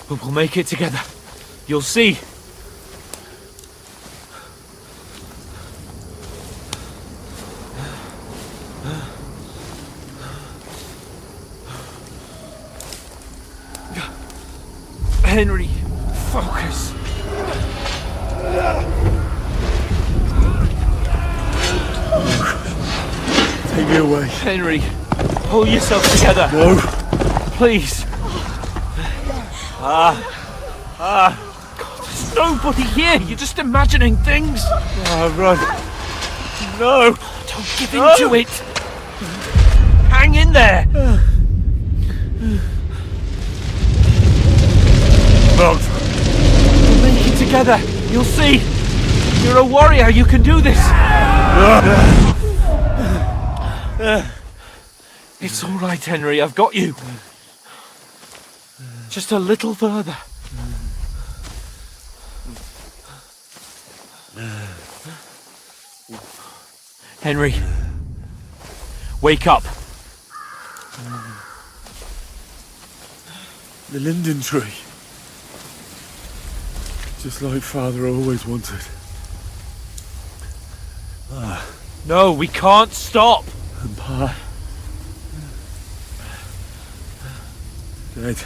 But we'll make it together. You'll see. Henry, focus. Take me away. Henry, pull yourself together. No. Please. God, there's nobody here. You're just imagining things. Run. No. Don't give in to it. Hang in there. We'll make it together. You'll see. You're a warrior. You can do this. It's all right, Henry. I've got you. Just a little further. Henry, wake up. The linden tree. Just like Father always wanted. No, we can't stop. And Pa. Dead.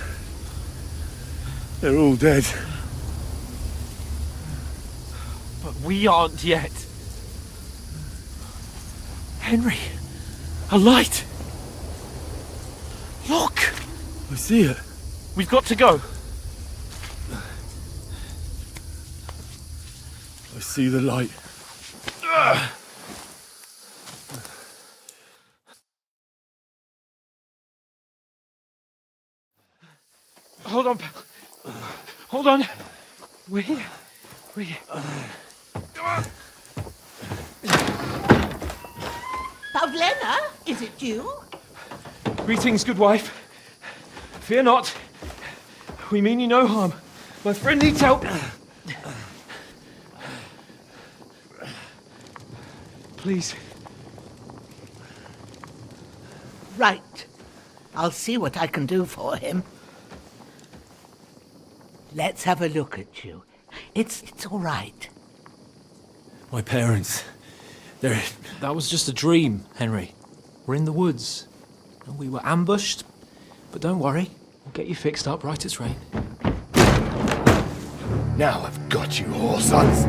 They're all dead. But we aren't yet. Henry, a light! Look! I see it. We've got to go. I see the light. Hold on, pal. Hold on. We're here. We're here. Pavlena, is it you? Greetings, good wife. Fear not. We mean you no harm. My friend needs help. Please. Right. I'll see what I can do for him. Let's have a look at you. It's all right. My parents. They're... That was just a dream, Henry. We're in the woods. We were ambushed, but don't worry. We'll get you fixed up right as rain. Now I've got you, whore sons.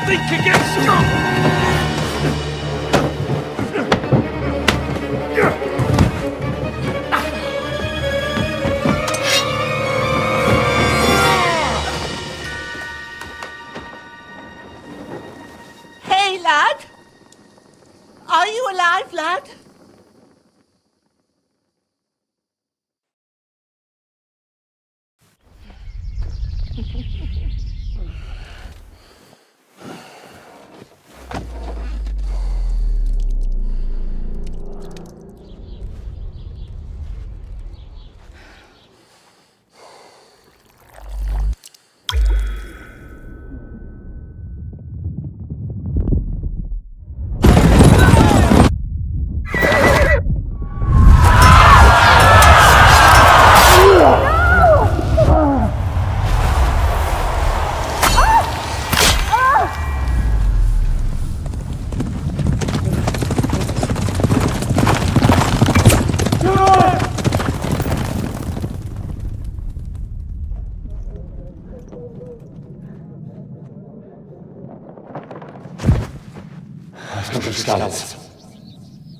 Think again, strong! Hey, lad! Are you alive, lad?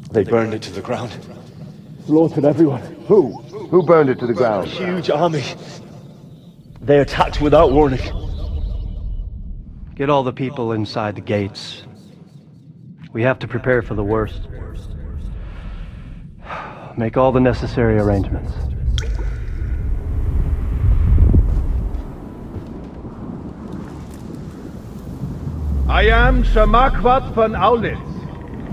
They burned it to the ground. Slaughtered everyone. Who? Who burned it to the ground? Huge army. They attacked without warning. Get all the people inside the gates. We have to prepare for the worst. Make all the necessary arrangements. I am Sir Marquardt von Aulitz.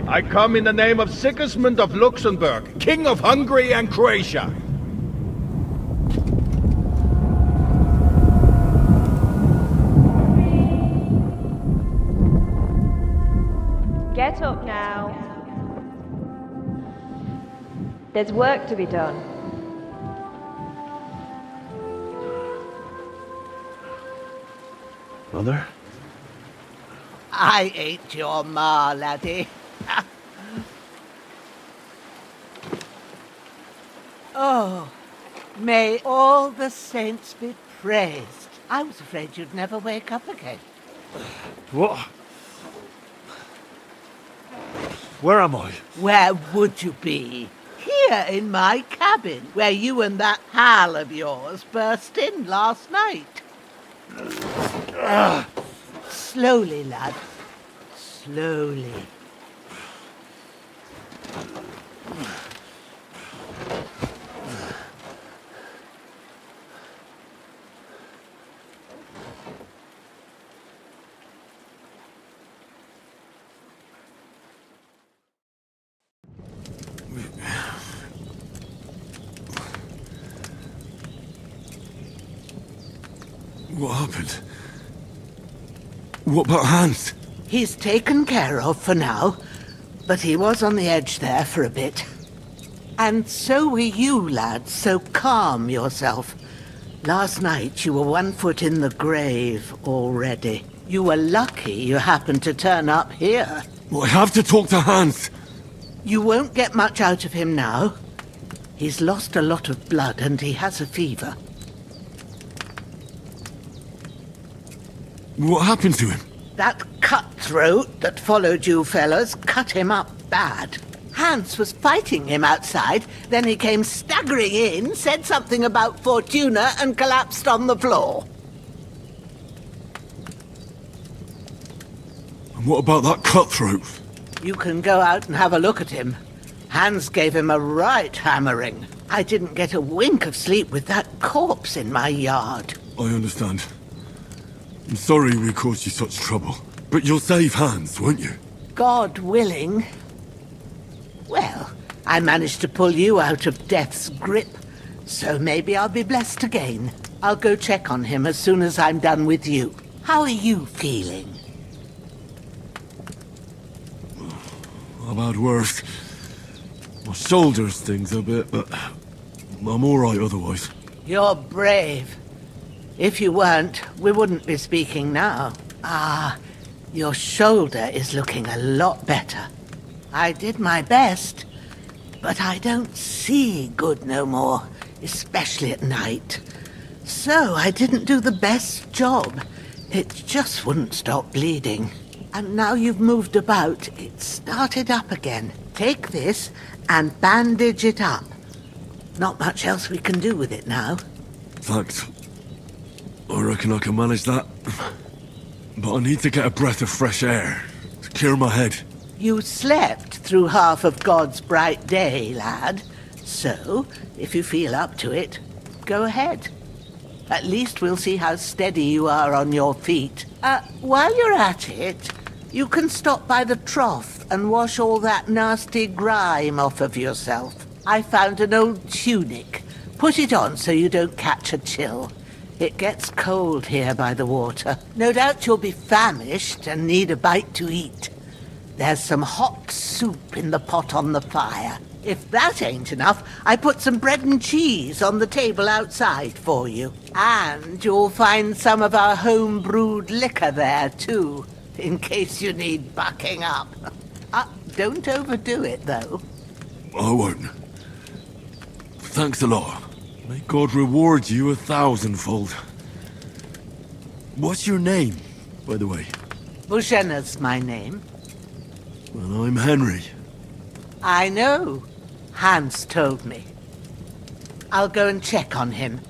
I come in the name of Sigismund of Luxembourg, King of Hungary and Croatia. Get up now. There's work to be done. Mother? I ain't your ma, laddie. Oh, may all the saints be praised. I was afraid you'd never wake up again. What? Where am I? Where would you be? Here in my cabin, where you and that pal of yours burst in last night. Slowly, lad. Slowly. What happened? What about Hans? He's taken care of for now, but he was on the edge there for a bit. And so were you, lad, so calm yourself. Last night you were 1 foot in the grave already. You were lucky you happened to turn up here. Well, I have to talk to Hans. You won't get much out of him now. He's lost a lot of blood and he has a fever. What happened to him? That cutthroat that followed you fellas cut him up bad. Hans was fighting him outside, then he came staggering in, said something about Fortuna and collapsed on the floor. And what about that cutthroat? You can go out and have a look at him. Hans gave him a right hammering. I didn't get a wink of sleep with that corpse in my yard. I understand. I'm sorry we caused you such trouble. But you'll save Hans, won't you? God willing. Well, I managed to pull you out of death's grip, so maybe I'll be blessed again. I'll go check on him as soon as I'm done with you. How are you feeling? I've had worse. My shoulder stings a bit, but I'm alright otherwise. You're brave. If you weren't, we wouldn't be speaking now. Ah, your shoulder is looking a lot better. I did my best, but I don't see good no more, especially at night. So I didn't do the best job. It just wouldn't stop bleeding. And now you've moved about, it started up again. Take this and bandage it up. Not much else we can do with it now. Thanks. I reckon I can manage that. But I need to get a breath of fresh air to clear my head. You slept through half of God's bright day, lad. So, if you feel up to it, go ahead. At least we'll see how steady you are on your feet. While you're at it, you can stop by the trough and wash all that nasty grime off of yourself. I found an old tunic. Put it on so you don't catch a chill. It gets cold here by the water. No doubt you'll be famished and need a bite to eat. There's some hot soup in the pot on the fire. If that ain't enough, I put some bread and cheese on the table outside for you. And you'll find some of our home-brewed liquor there, too, in case you need bucking up. Don't overdo it, though. I won't. Thanks a lot. May God reward you 1,000-fold. What's your name, by the way? Bushenna's my name. Well, I'm Henry. I know. Hans told me. I'll go and check on him.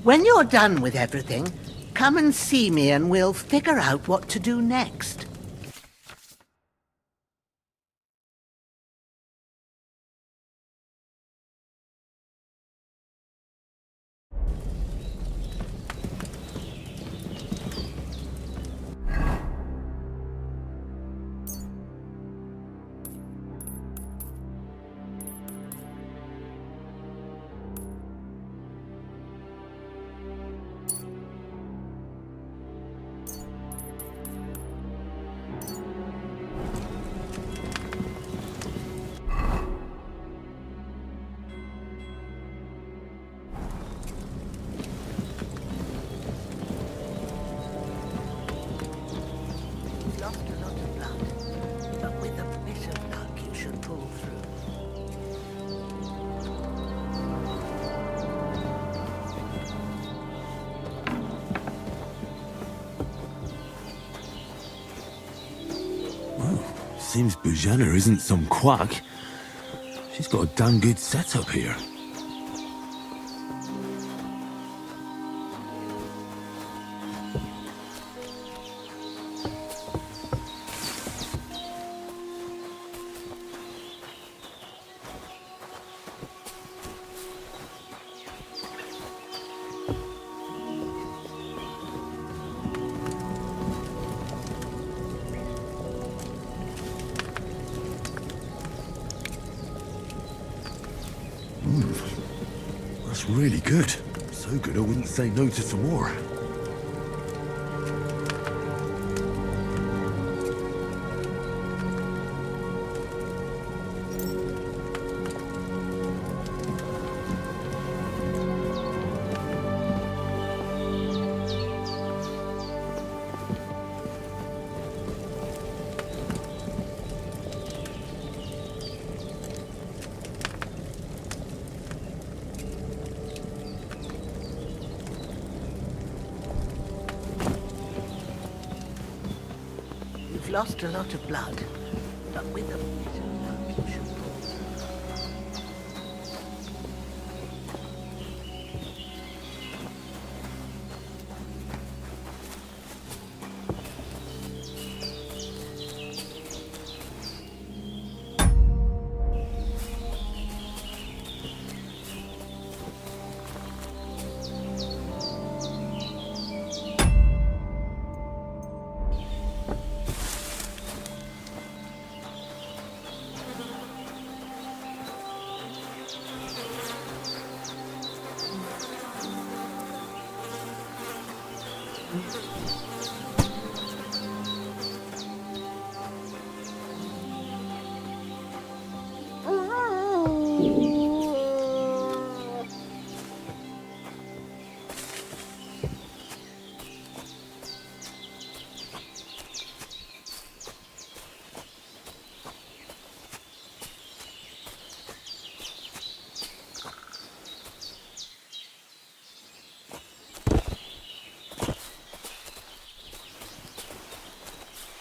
When you're done with everything, come and see me and we'll figure out what to do next. Lost a lot of blood, but with a bit of luck you should pull through. Seems Bujana isn't some quack. She's got a damn good setup here. That's really good. So good I wouldn't say no to some more. lost a lot of blood, but with a bit of luck you should pull through.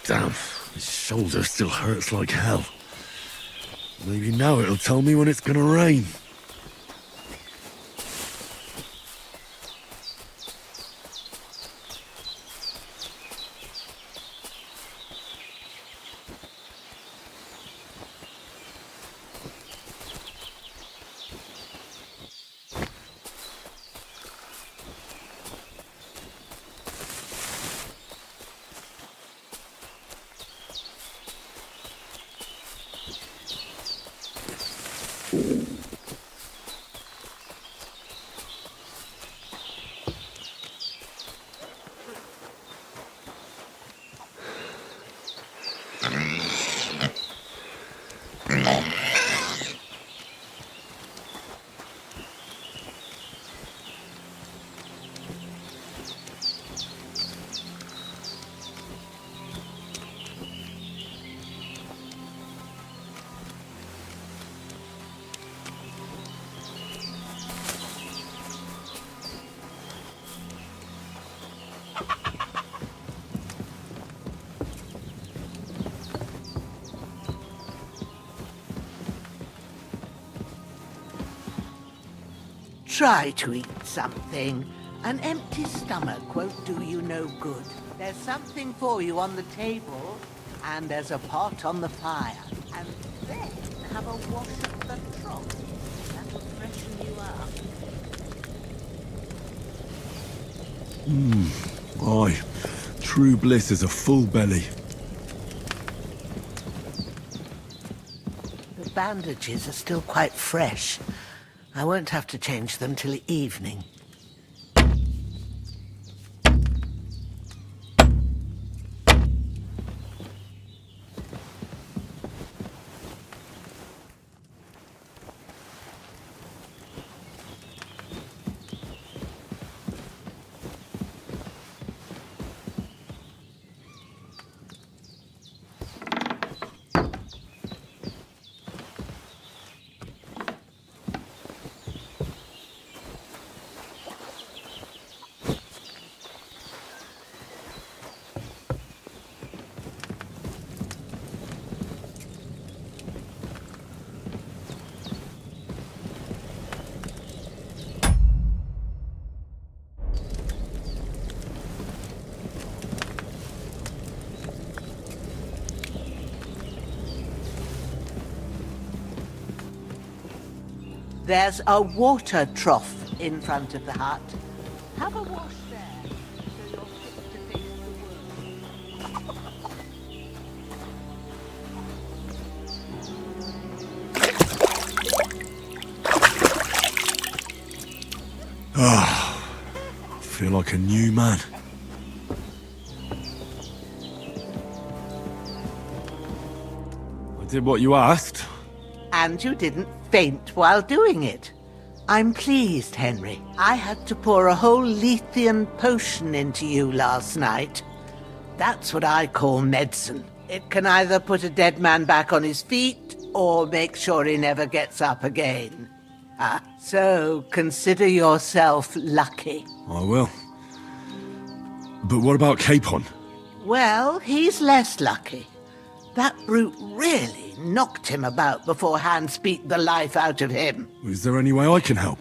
Damn, his shoulder still hurts like hell. Maybe now it'll tell me when it's gonna rain. Try to eat something. An empty stomach won't do you no good. There's something for you on the table, and there's a pot on the fire. And then have a wash of the trough. That'll freshen you up. Aye. True bliss is a full belly. The bandages are still quite fresh. I won't have to change them till evening. There's a water trough in front of the hut. Have a wash there, so you're fit to face the world. Ah, I feel like a new man. I did what you asked. And you didn't faint while doing it. I'm pleased, Henry. I had to pour a whole Lethean potion into you last night. That's what I call medicine. It can either put a dead man back on his feet, or make sure he never gets up again. So consider yourself lucky. I will. But what about Capon? Well, he's less lucky. That brute really knocked him about before Hans beat the life out of him. Is there any way I can help?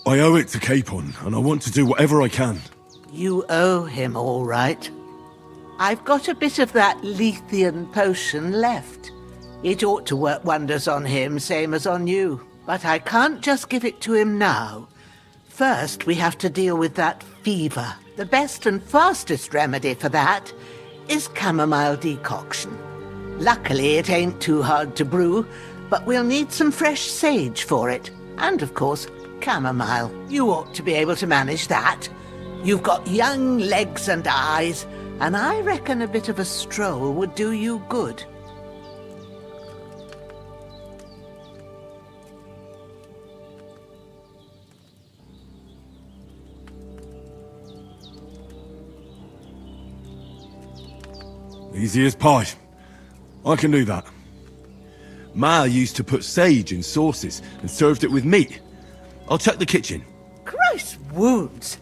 I owe it to Capon, and I want to do whatever I can. You owe him all right. I've got a bit of that Lethean potion left. It ought to work wonders on him, same as on you. But I can't just give it to him now. First, we have to deal with that fever. The best and fastest remedy for that is chamomile decoction. Luckily, it ain't too hard to brew, but we'll need some fresh sage for it. And, of course, chamomile. You ought to be able to manage that. You've got young legs and eyes, and I reckon a bit of a stroll would do you good. Easy as pie. I can do that. Ma used to put sage in sauces and served it with meat. I'll check the kitchen. Christ wounds!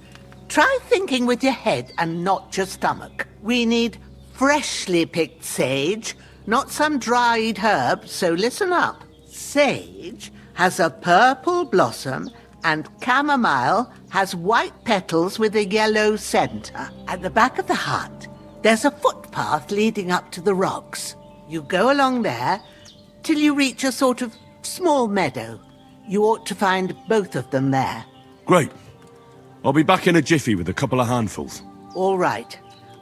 Try thinking with your head and not your stomach. We need freshly picked sage, not some dried herb, so listen up. Sage has a purple blossom and chamomile has white petals with a yellow centre. At the back of the hut, there's a footpath leading up to the rocks. You go along there till you reach a sort of small meadow. You ought to find both of them there. Great. I'll be back in a jiffy with a couple of handfuls. All right.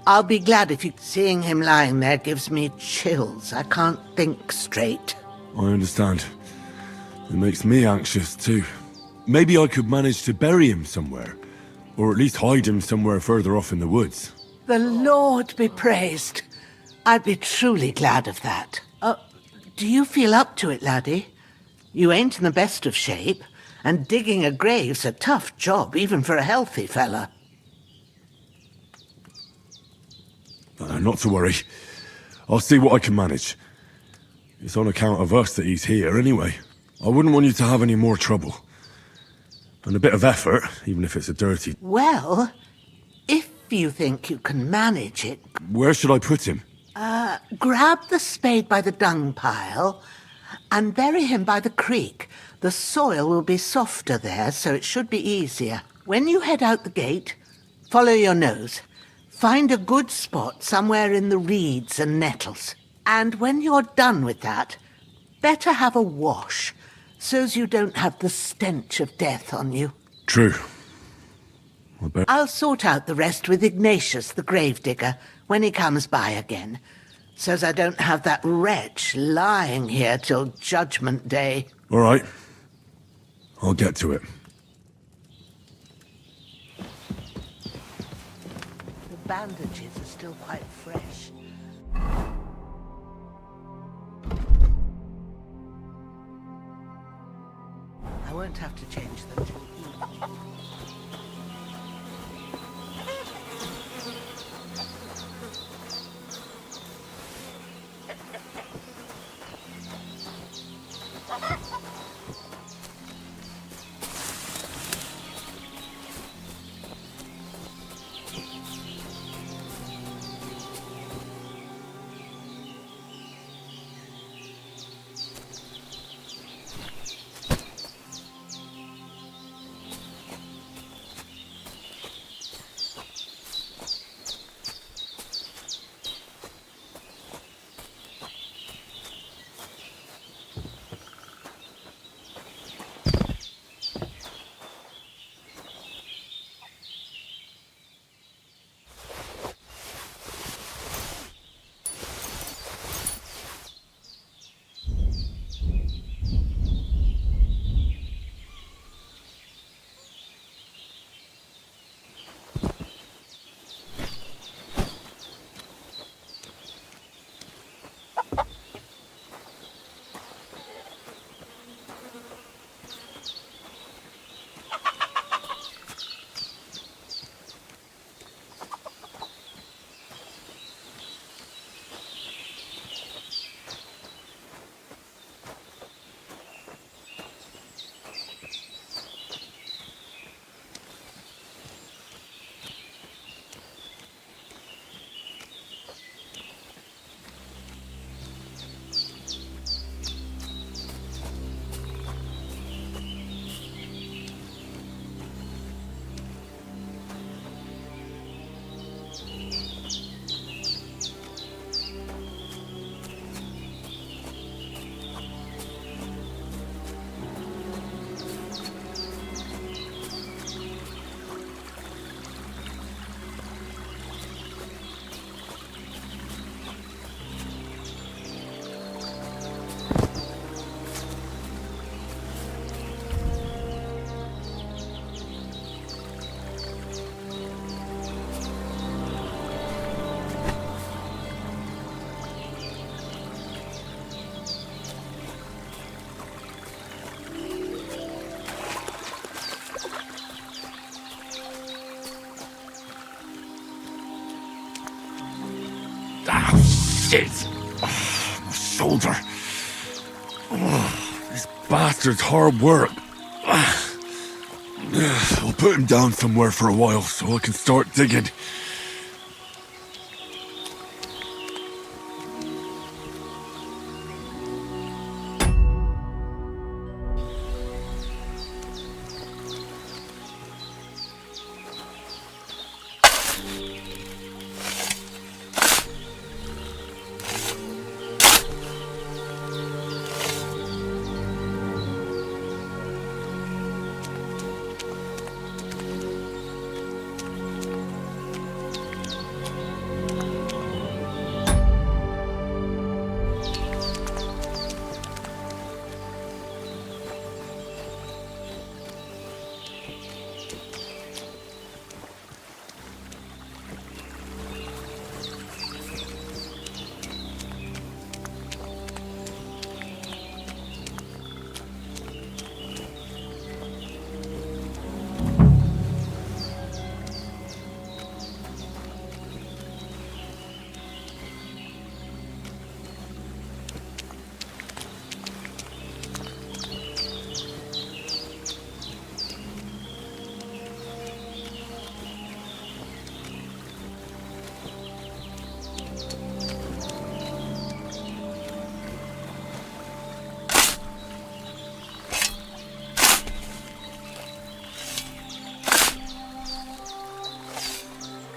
I'll be glad if you... Seeing him lying there gives me chills. I can't think straight. I understand. It makes me anxious too. Maybe I could manage to bury him somewhere. Or at least hide him somewhere further off in the woods. The Lord be praised. I'd be truly glad of that. Do you feel up to it, laddie? You ain't in the best of shape, and digging a grave's a tough job, even for a healthy fella. Not to worry. I'll see what I can manage. It's on account of us that he's here anyway. I wouldn't want you to have any more trouble. And a bit of effort, even if it's a dirty... Well, if you think you can manage it... Where should I put him? Grab the spade by the dung pile and bury him by the creek. The soil will be softer there, so it should be easier. When you head out the gate, follow your nose. Find a good spot somewhere in the reeds and nettles. And when you're done with that, better have a wash, so's you don't have the stench of death on you. True. I'll sort out the rest with Ignatius, the gravedigger, when he comes by again, so's I don't have that wretch lying here till Judgment Day. All right. I'll get to it. The bandages are still quite fresh. I won't have to change them till evening. Ah, shit! My shoulder. This bastard's hard work. I'll put him down somewhere for a while so I can start digging.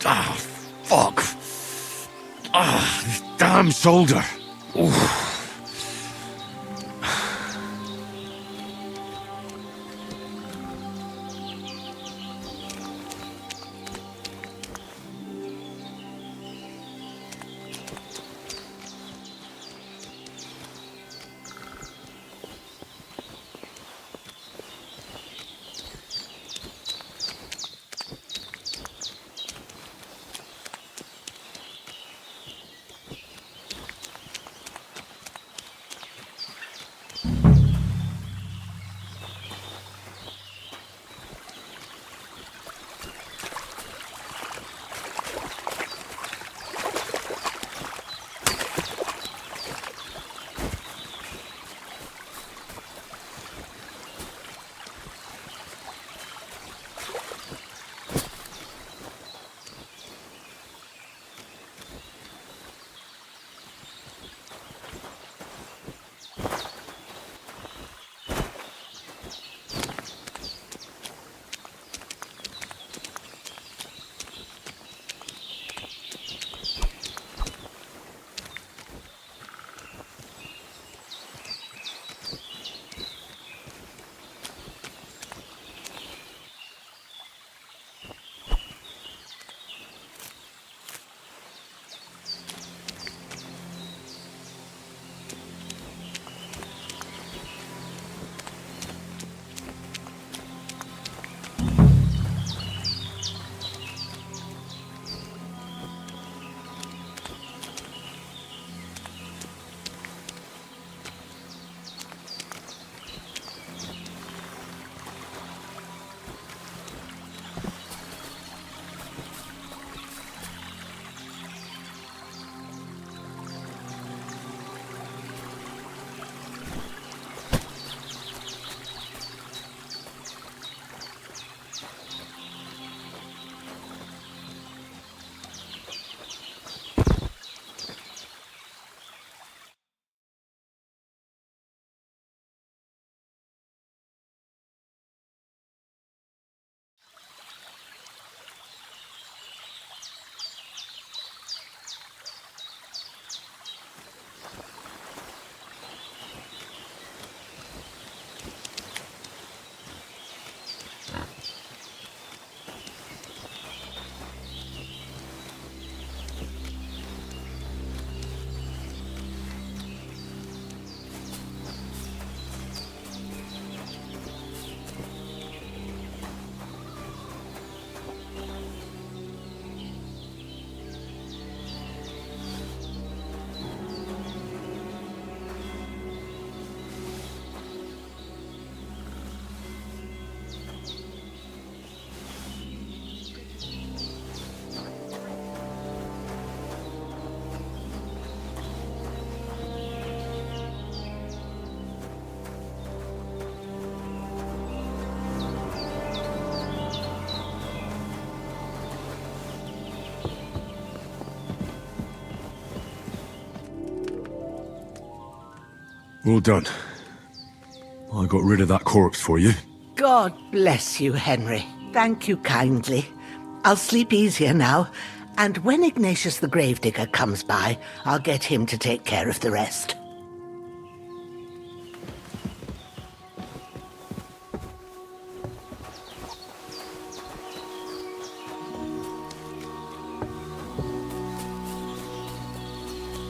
Ah, fuck. Ah, this damn shoulder. Oof. Well done. I got rid of that corpse for you. God bless you, Henry. Thank you kindly. I'll sleep easier now, and when Ignatius the Gravedigger comes by, I'll get him to take care of the rest.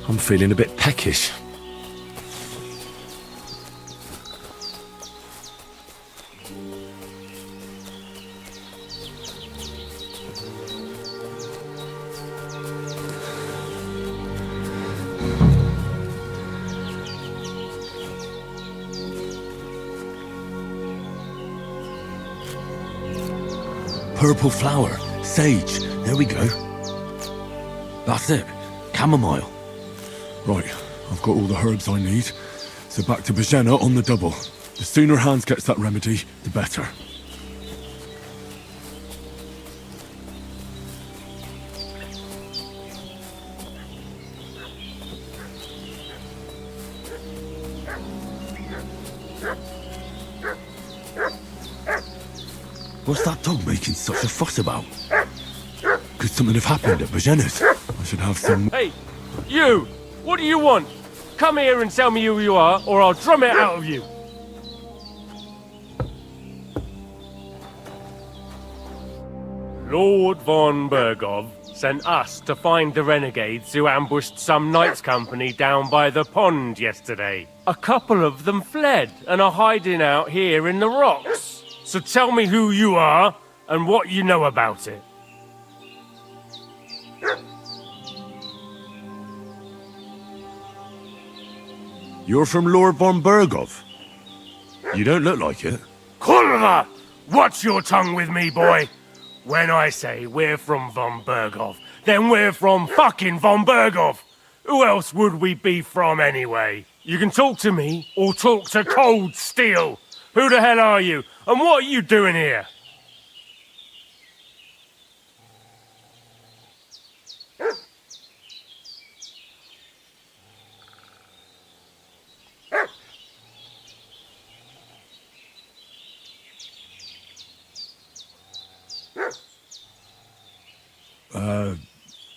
I'm feeling a bit peckish. Purple flower, sage, there we go. That's it, chamomile. Right, I've got all the herbs I need, so back to Bajena on the double. The sooner Hans gets that remedy, the better. What's that dog making such a fuss about? Could something have happened at Bajena's? I should have some... Hey, you! What do you want? Come here and tell me who you are, or I'll drum it out of you! Lord von Bergov sent us to find the renegades who ambushed some knights' company down by the pond yesterday. A couple of them fled and are hiding out here in the rocks. So tell me who you are and what you know about it. You're from Lord von Bergov? You don't look like it. Kurva! Watch your tongue with me, boy! When I say we're from von Bergov, then we're from fucking von Bergov! Who else would we be from anyway? You can talk to me, or talk to cold steel! Who the hell are you, and what are you doing here?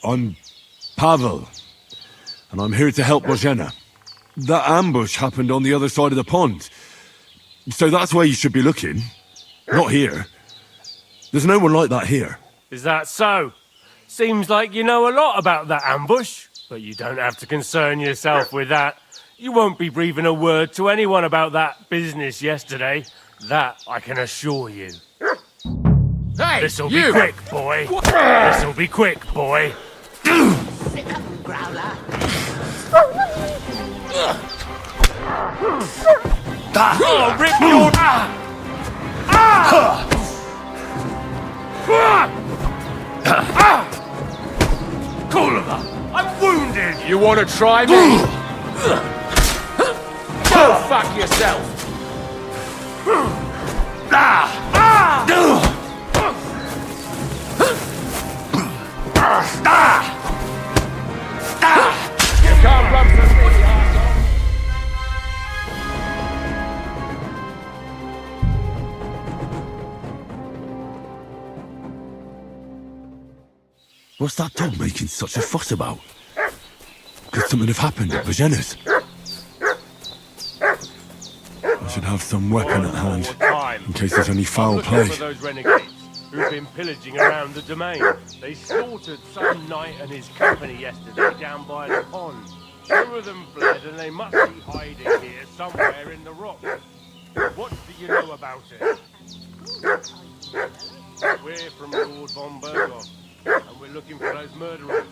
I'm Pavel, and I'm here to help Bojena. That ambush happened on the other side of the pond, so that's where you should be looking, not here. There's no one like that here. Is that so? Seems like you know a lot about that ambush, but you don't have to concern yourself with that. You won't be breathing a word to anyone about that business yesterday. That I can assure you. Hey, This'll be quick, boy. This'll be quick, boy. Sit up, Growler. I'll rip your... Kulva, I'm wounded! You want to try me? Go fuck yourself! You can't run from me, arsehole! What's that dog making such a fuss about? Could something have happened at Bajena's? I should have some weapon at hand, in case there's any foul play. For those renegades who've been pillaging around the domain. They slaughtered some knight and his company yesterday down by the pond. Two of them fled and they must be hiding here somewhere in the rocks. What do you know about it? We're from Lord von Bergov, and we're looking for those murderers.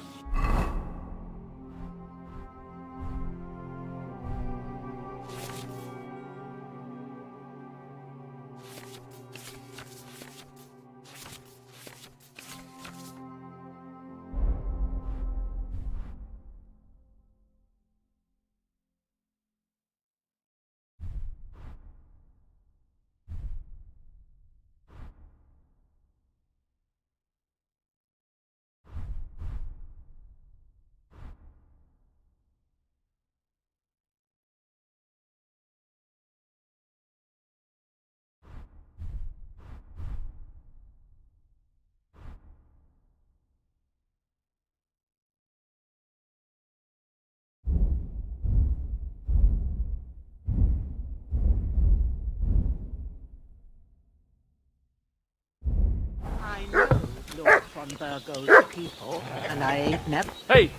von Burgo's people, and I ain't never... Hey,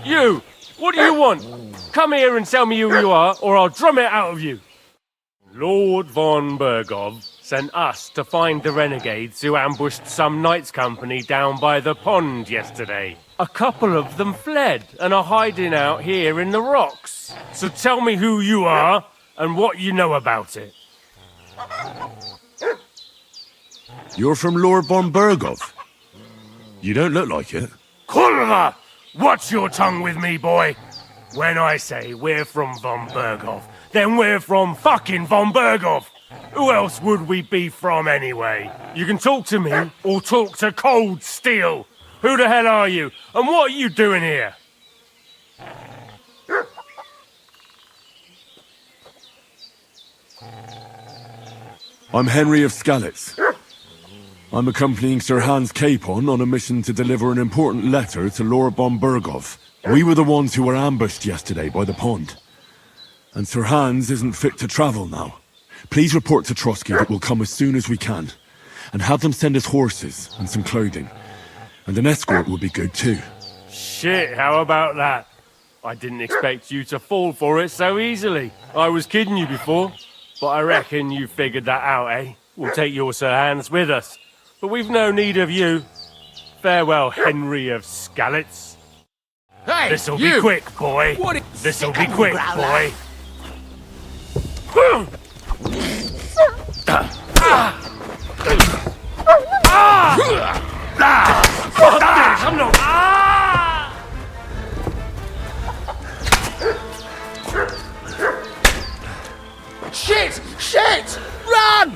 you! What do you want? Come here and tell me who you are, or I'll drum it out of you. Lord von Burgov sent us to find the renegades who ambushed some knights' company down by the pond yesterday. A couple of them fled and are hiding out here in the rocks. So tell me who you are and what you know about it. You're from Lord von Burgov. You don't look like it. Kurva! Watch your tongue with me, boy. When I say we're from von Burgov, then we're from fucking von Burgov. Who else would we be from anyway? You can talk to me or talk to cold steel. Who the hell are you? And what are you doing here? I'm Henry of Skalitz. I'm accompanying Sir Hans Capon on a mission to deliver an important letter to Lord von Burgov. We were the ones who were ambushed yesterday by the pond. And Sir Hans isn't fit to travel now. Please report to Trotsky that we'll come as soon as we can. And have them send us horses and some clothing. And an escort would be good too. Shit, how about that? I didn't expect you to fall for it so easily. I was kidding you before, but I reckon you figured that out, eh? We'll take your Sir Hans with us. But we've no need of you. Farewell, Henry of Skalitz. Hey, This'll be quick, boy. This'll be quick, boy. I'm not. Shit! Shit! Run!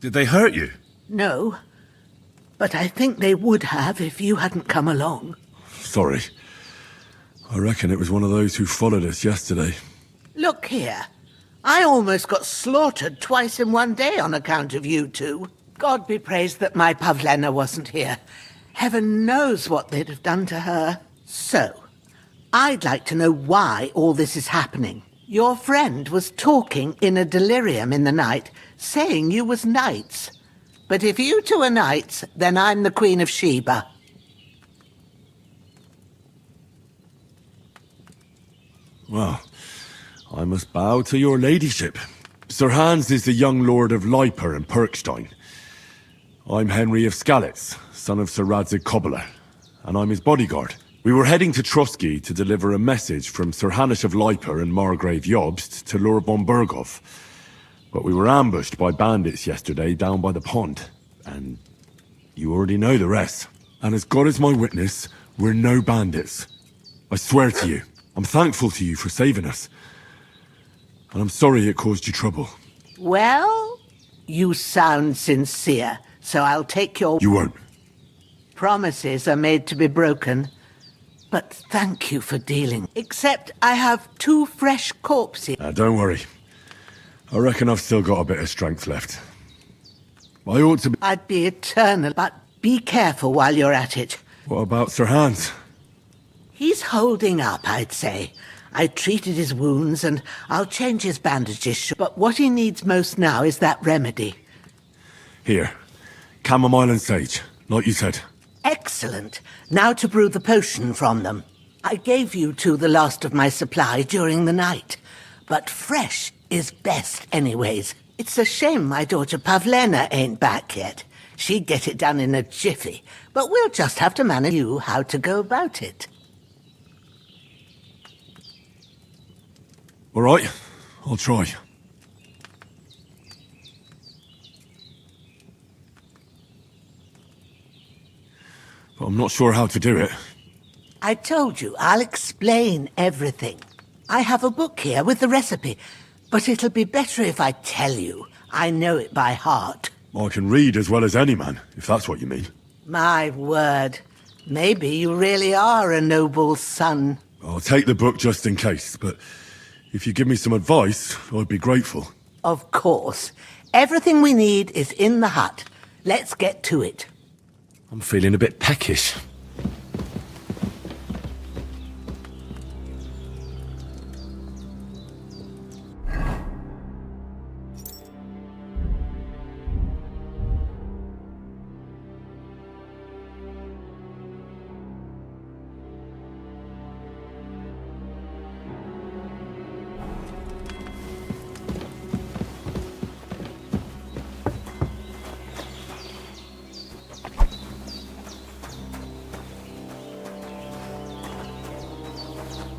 Did they hurt you? No, but I think they would have if you hadn't come along. Sorry. I reckon it was one of those who followed us yesterday. Look here. I almost got slaughtered twice in one day on account of you two. God be praised that my Pavlena wasn't here. Heaven knows what they'd have done to her. So, I'd like to know why all this is happening. Your friend was talking in a delirium in the night, saying you was knights. But if you two are knights, then I'm the Queen of Sheba. Well, I must bow to your ladyship. Sir Hans is the young lord of Leiper and Perkstein. I'm Henry of Skalitz, son of Sir Radzig Kobyla, and I'm his bodyguard. We were heading to Trotsky to deliver a message from Sir Hanush of Leiper and Margrave Jobst to Lord von Burgov. But we were ambushed by bandits yesterday down by the pond, and you already know the rest. And as God is my witness, we're no bandits. I swear to you, I'm thankful to you for saving us. And I'm sorry it caused you trouble. Well, you sound sincere, so I'll take your... You won't. Promises are made to be broken. But thank you for dealing. Except I have 2 fresh corpses. Don't worry. I reckon I've still got a bit of strength left. I ought to be... I'd be eternal, but be careful while you're at it. What about Sir Hans? He's holding up, I'd say. I treated his wounds and I'll change his bandages. But what he needs most now is that remedy. Here. Chamomile and sage, like you said. Excellent. Now to brew the potion from them. I gave you two the last of my supply during the night. But fresh is best anyways. It's a shame my daughter Pavlena ain't back yet. She'd get it done in a jiffy. But we'll just have to manage you how to go about it. All right, I'll try. But I'm not sure how to do it. I told you, I'll explain everything. I have a book here with the recipe, but it'll be better if I tell you. I know it by heart. I can read as well as any man, if that's what you mean. My word. Maybe you really are a noble son. I'll take the book just in case, but if you give me some advice, I'd be grateful. Of course. Everything we need is in the hut. Let's get to it. I'm feeling a bit peckish.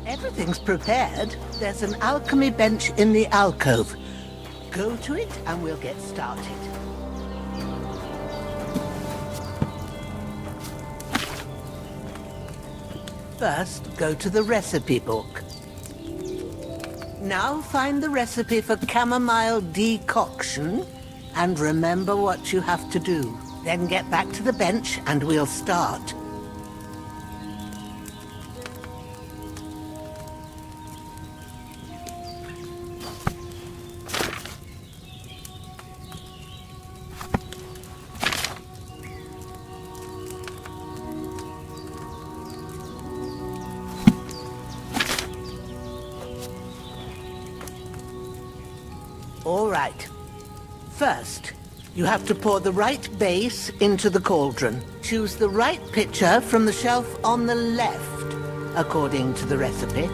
Everything's prepared. There's an alchemy bench in the alcove. Go to it and we'll get started. First, go to the recipe book. Now find the recipe for chamomile decoction and remember what you have to do. Then get back to the bench and we'll start. All right. First, you have to pour the right base into the cauldron. Choose the right pitcher from the shelf on the left, according to the recipe.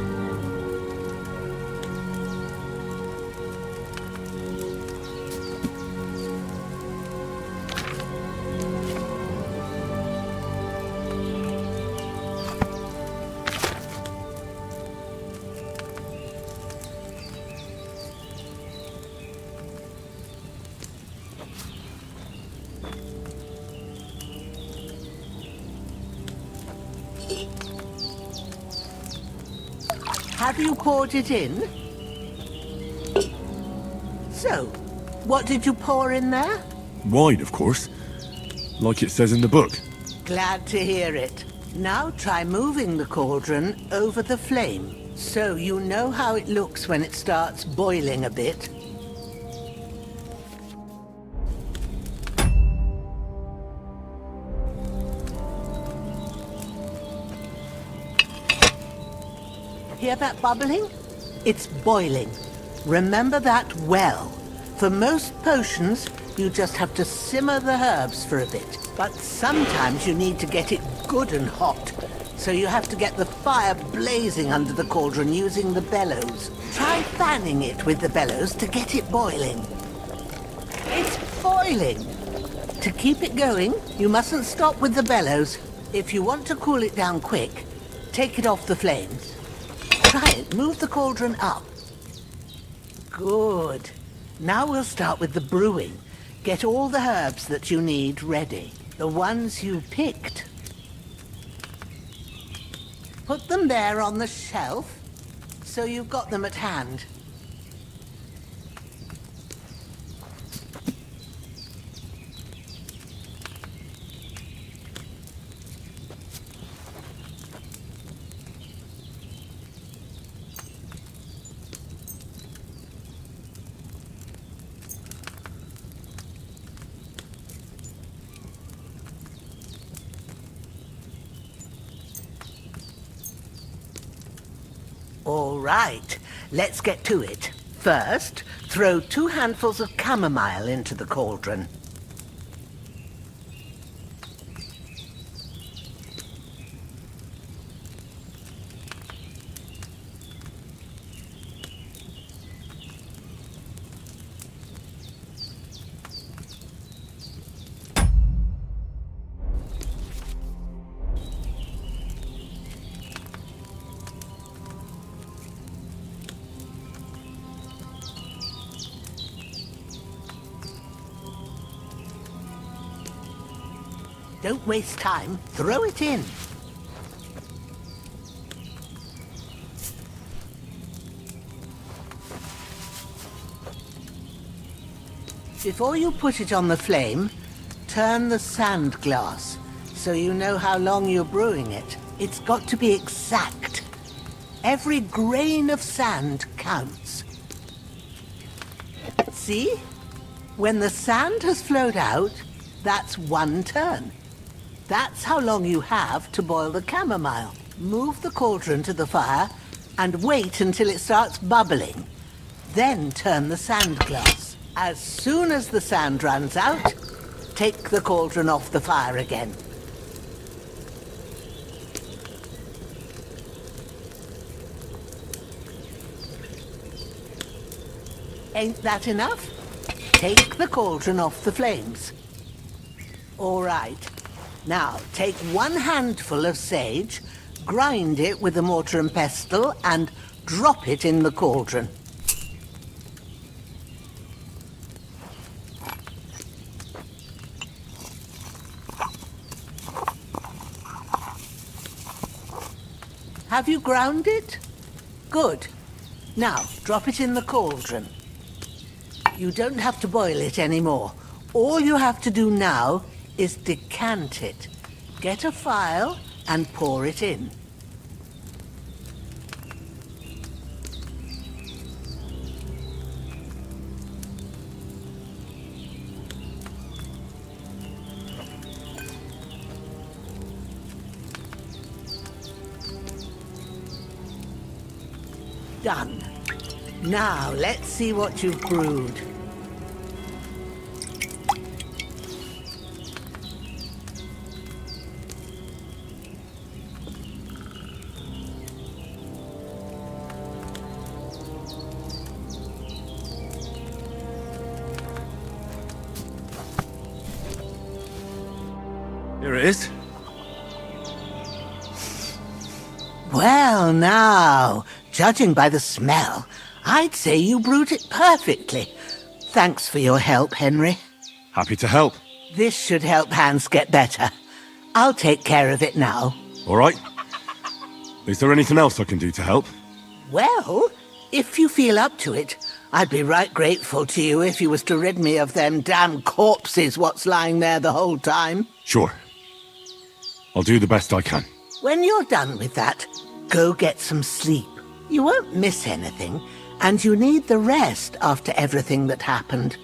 Have you poured it in? So, what did you pour in there? Wine, of course. Like it says in the book. Glad to hear it. Now try moving the cauldron over the flame, so you know how it looks when it starts boiling a bit. Hear that bubbling? It's boiling. Remember that well. For most potions, you just have to simmer the herbs for a bit. But sometimes you need to get it good and hot. So you have to get the fire blazing under the cauldron using the bellows. Try fanning it with the bellows to get it boiling. It's boiling! To keep it going, you mustn't stop with the bellows. If you want to cool it down quick, take it off the flames. Try it. Move the cauldron up. Good. Now we'll start with the brewing. Get all the herbs that you need ready. The ones you picked. Put them there on the shelf, so you've got them at hand. All right, let's get to it. First, throw 2 handfuls of chamomile into the cauldron. Don't waste time. Throw it in. Before you put it on the flame, turn the sand glass so you know how long you're brewing it. It's got to be exact. Every grain of sand counts. See? When the sand has flowed out, that's 1 turn. That's how long you have to boil the chamomile. Move the cauldron to the fire and wait until it starts bubbling. Then turn the sand glass. As soon as the sand runs out, take the cauldron off the fire again. Ain't that enough? Take the cauldron off the flames. All right. Now, take 1 handful of sage, grind it with a mortar and pestle, and drop it in the cauldron. Have you ground it? Good. Now, drop it in the cauldron. You don't have to boil it anymore. All you have to do now is decant it. Get a phial and pour it in. Done. Now, let's see what you've brewed. Here it is. Well, now, judging by the smell, I'd say you brewed it perfectly. Thanks for your help, Henry. Happy to help. This should help Hans get better. I'll take care of it now. All right. Is there anything else I can do to help? Well, if you feel up to it, I'd be right grateful to you if you was to rid me of them damn corpses what's lying there the whole time. Sure. I'll do the best I can. When you're done with that, go get some sleep. You won't miss anything, and you need the rest after everything that happened.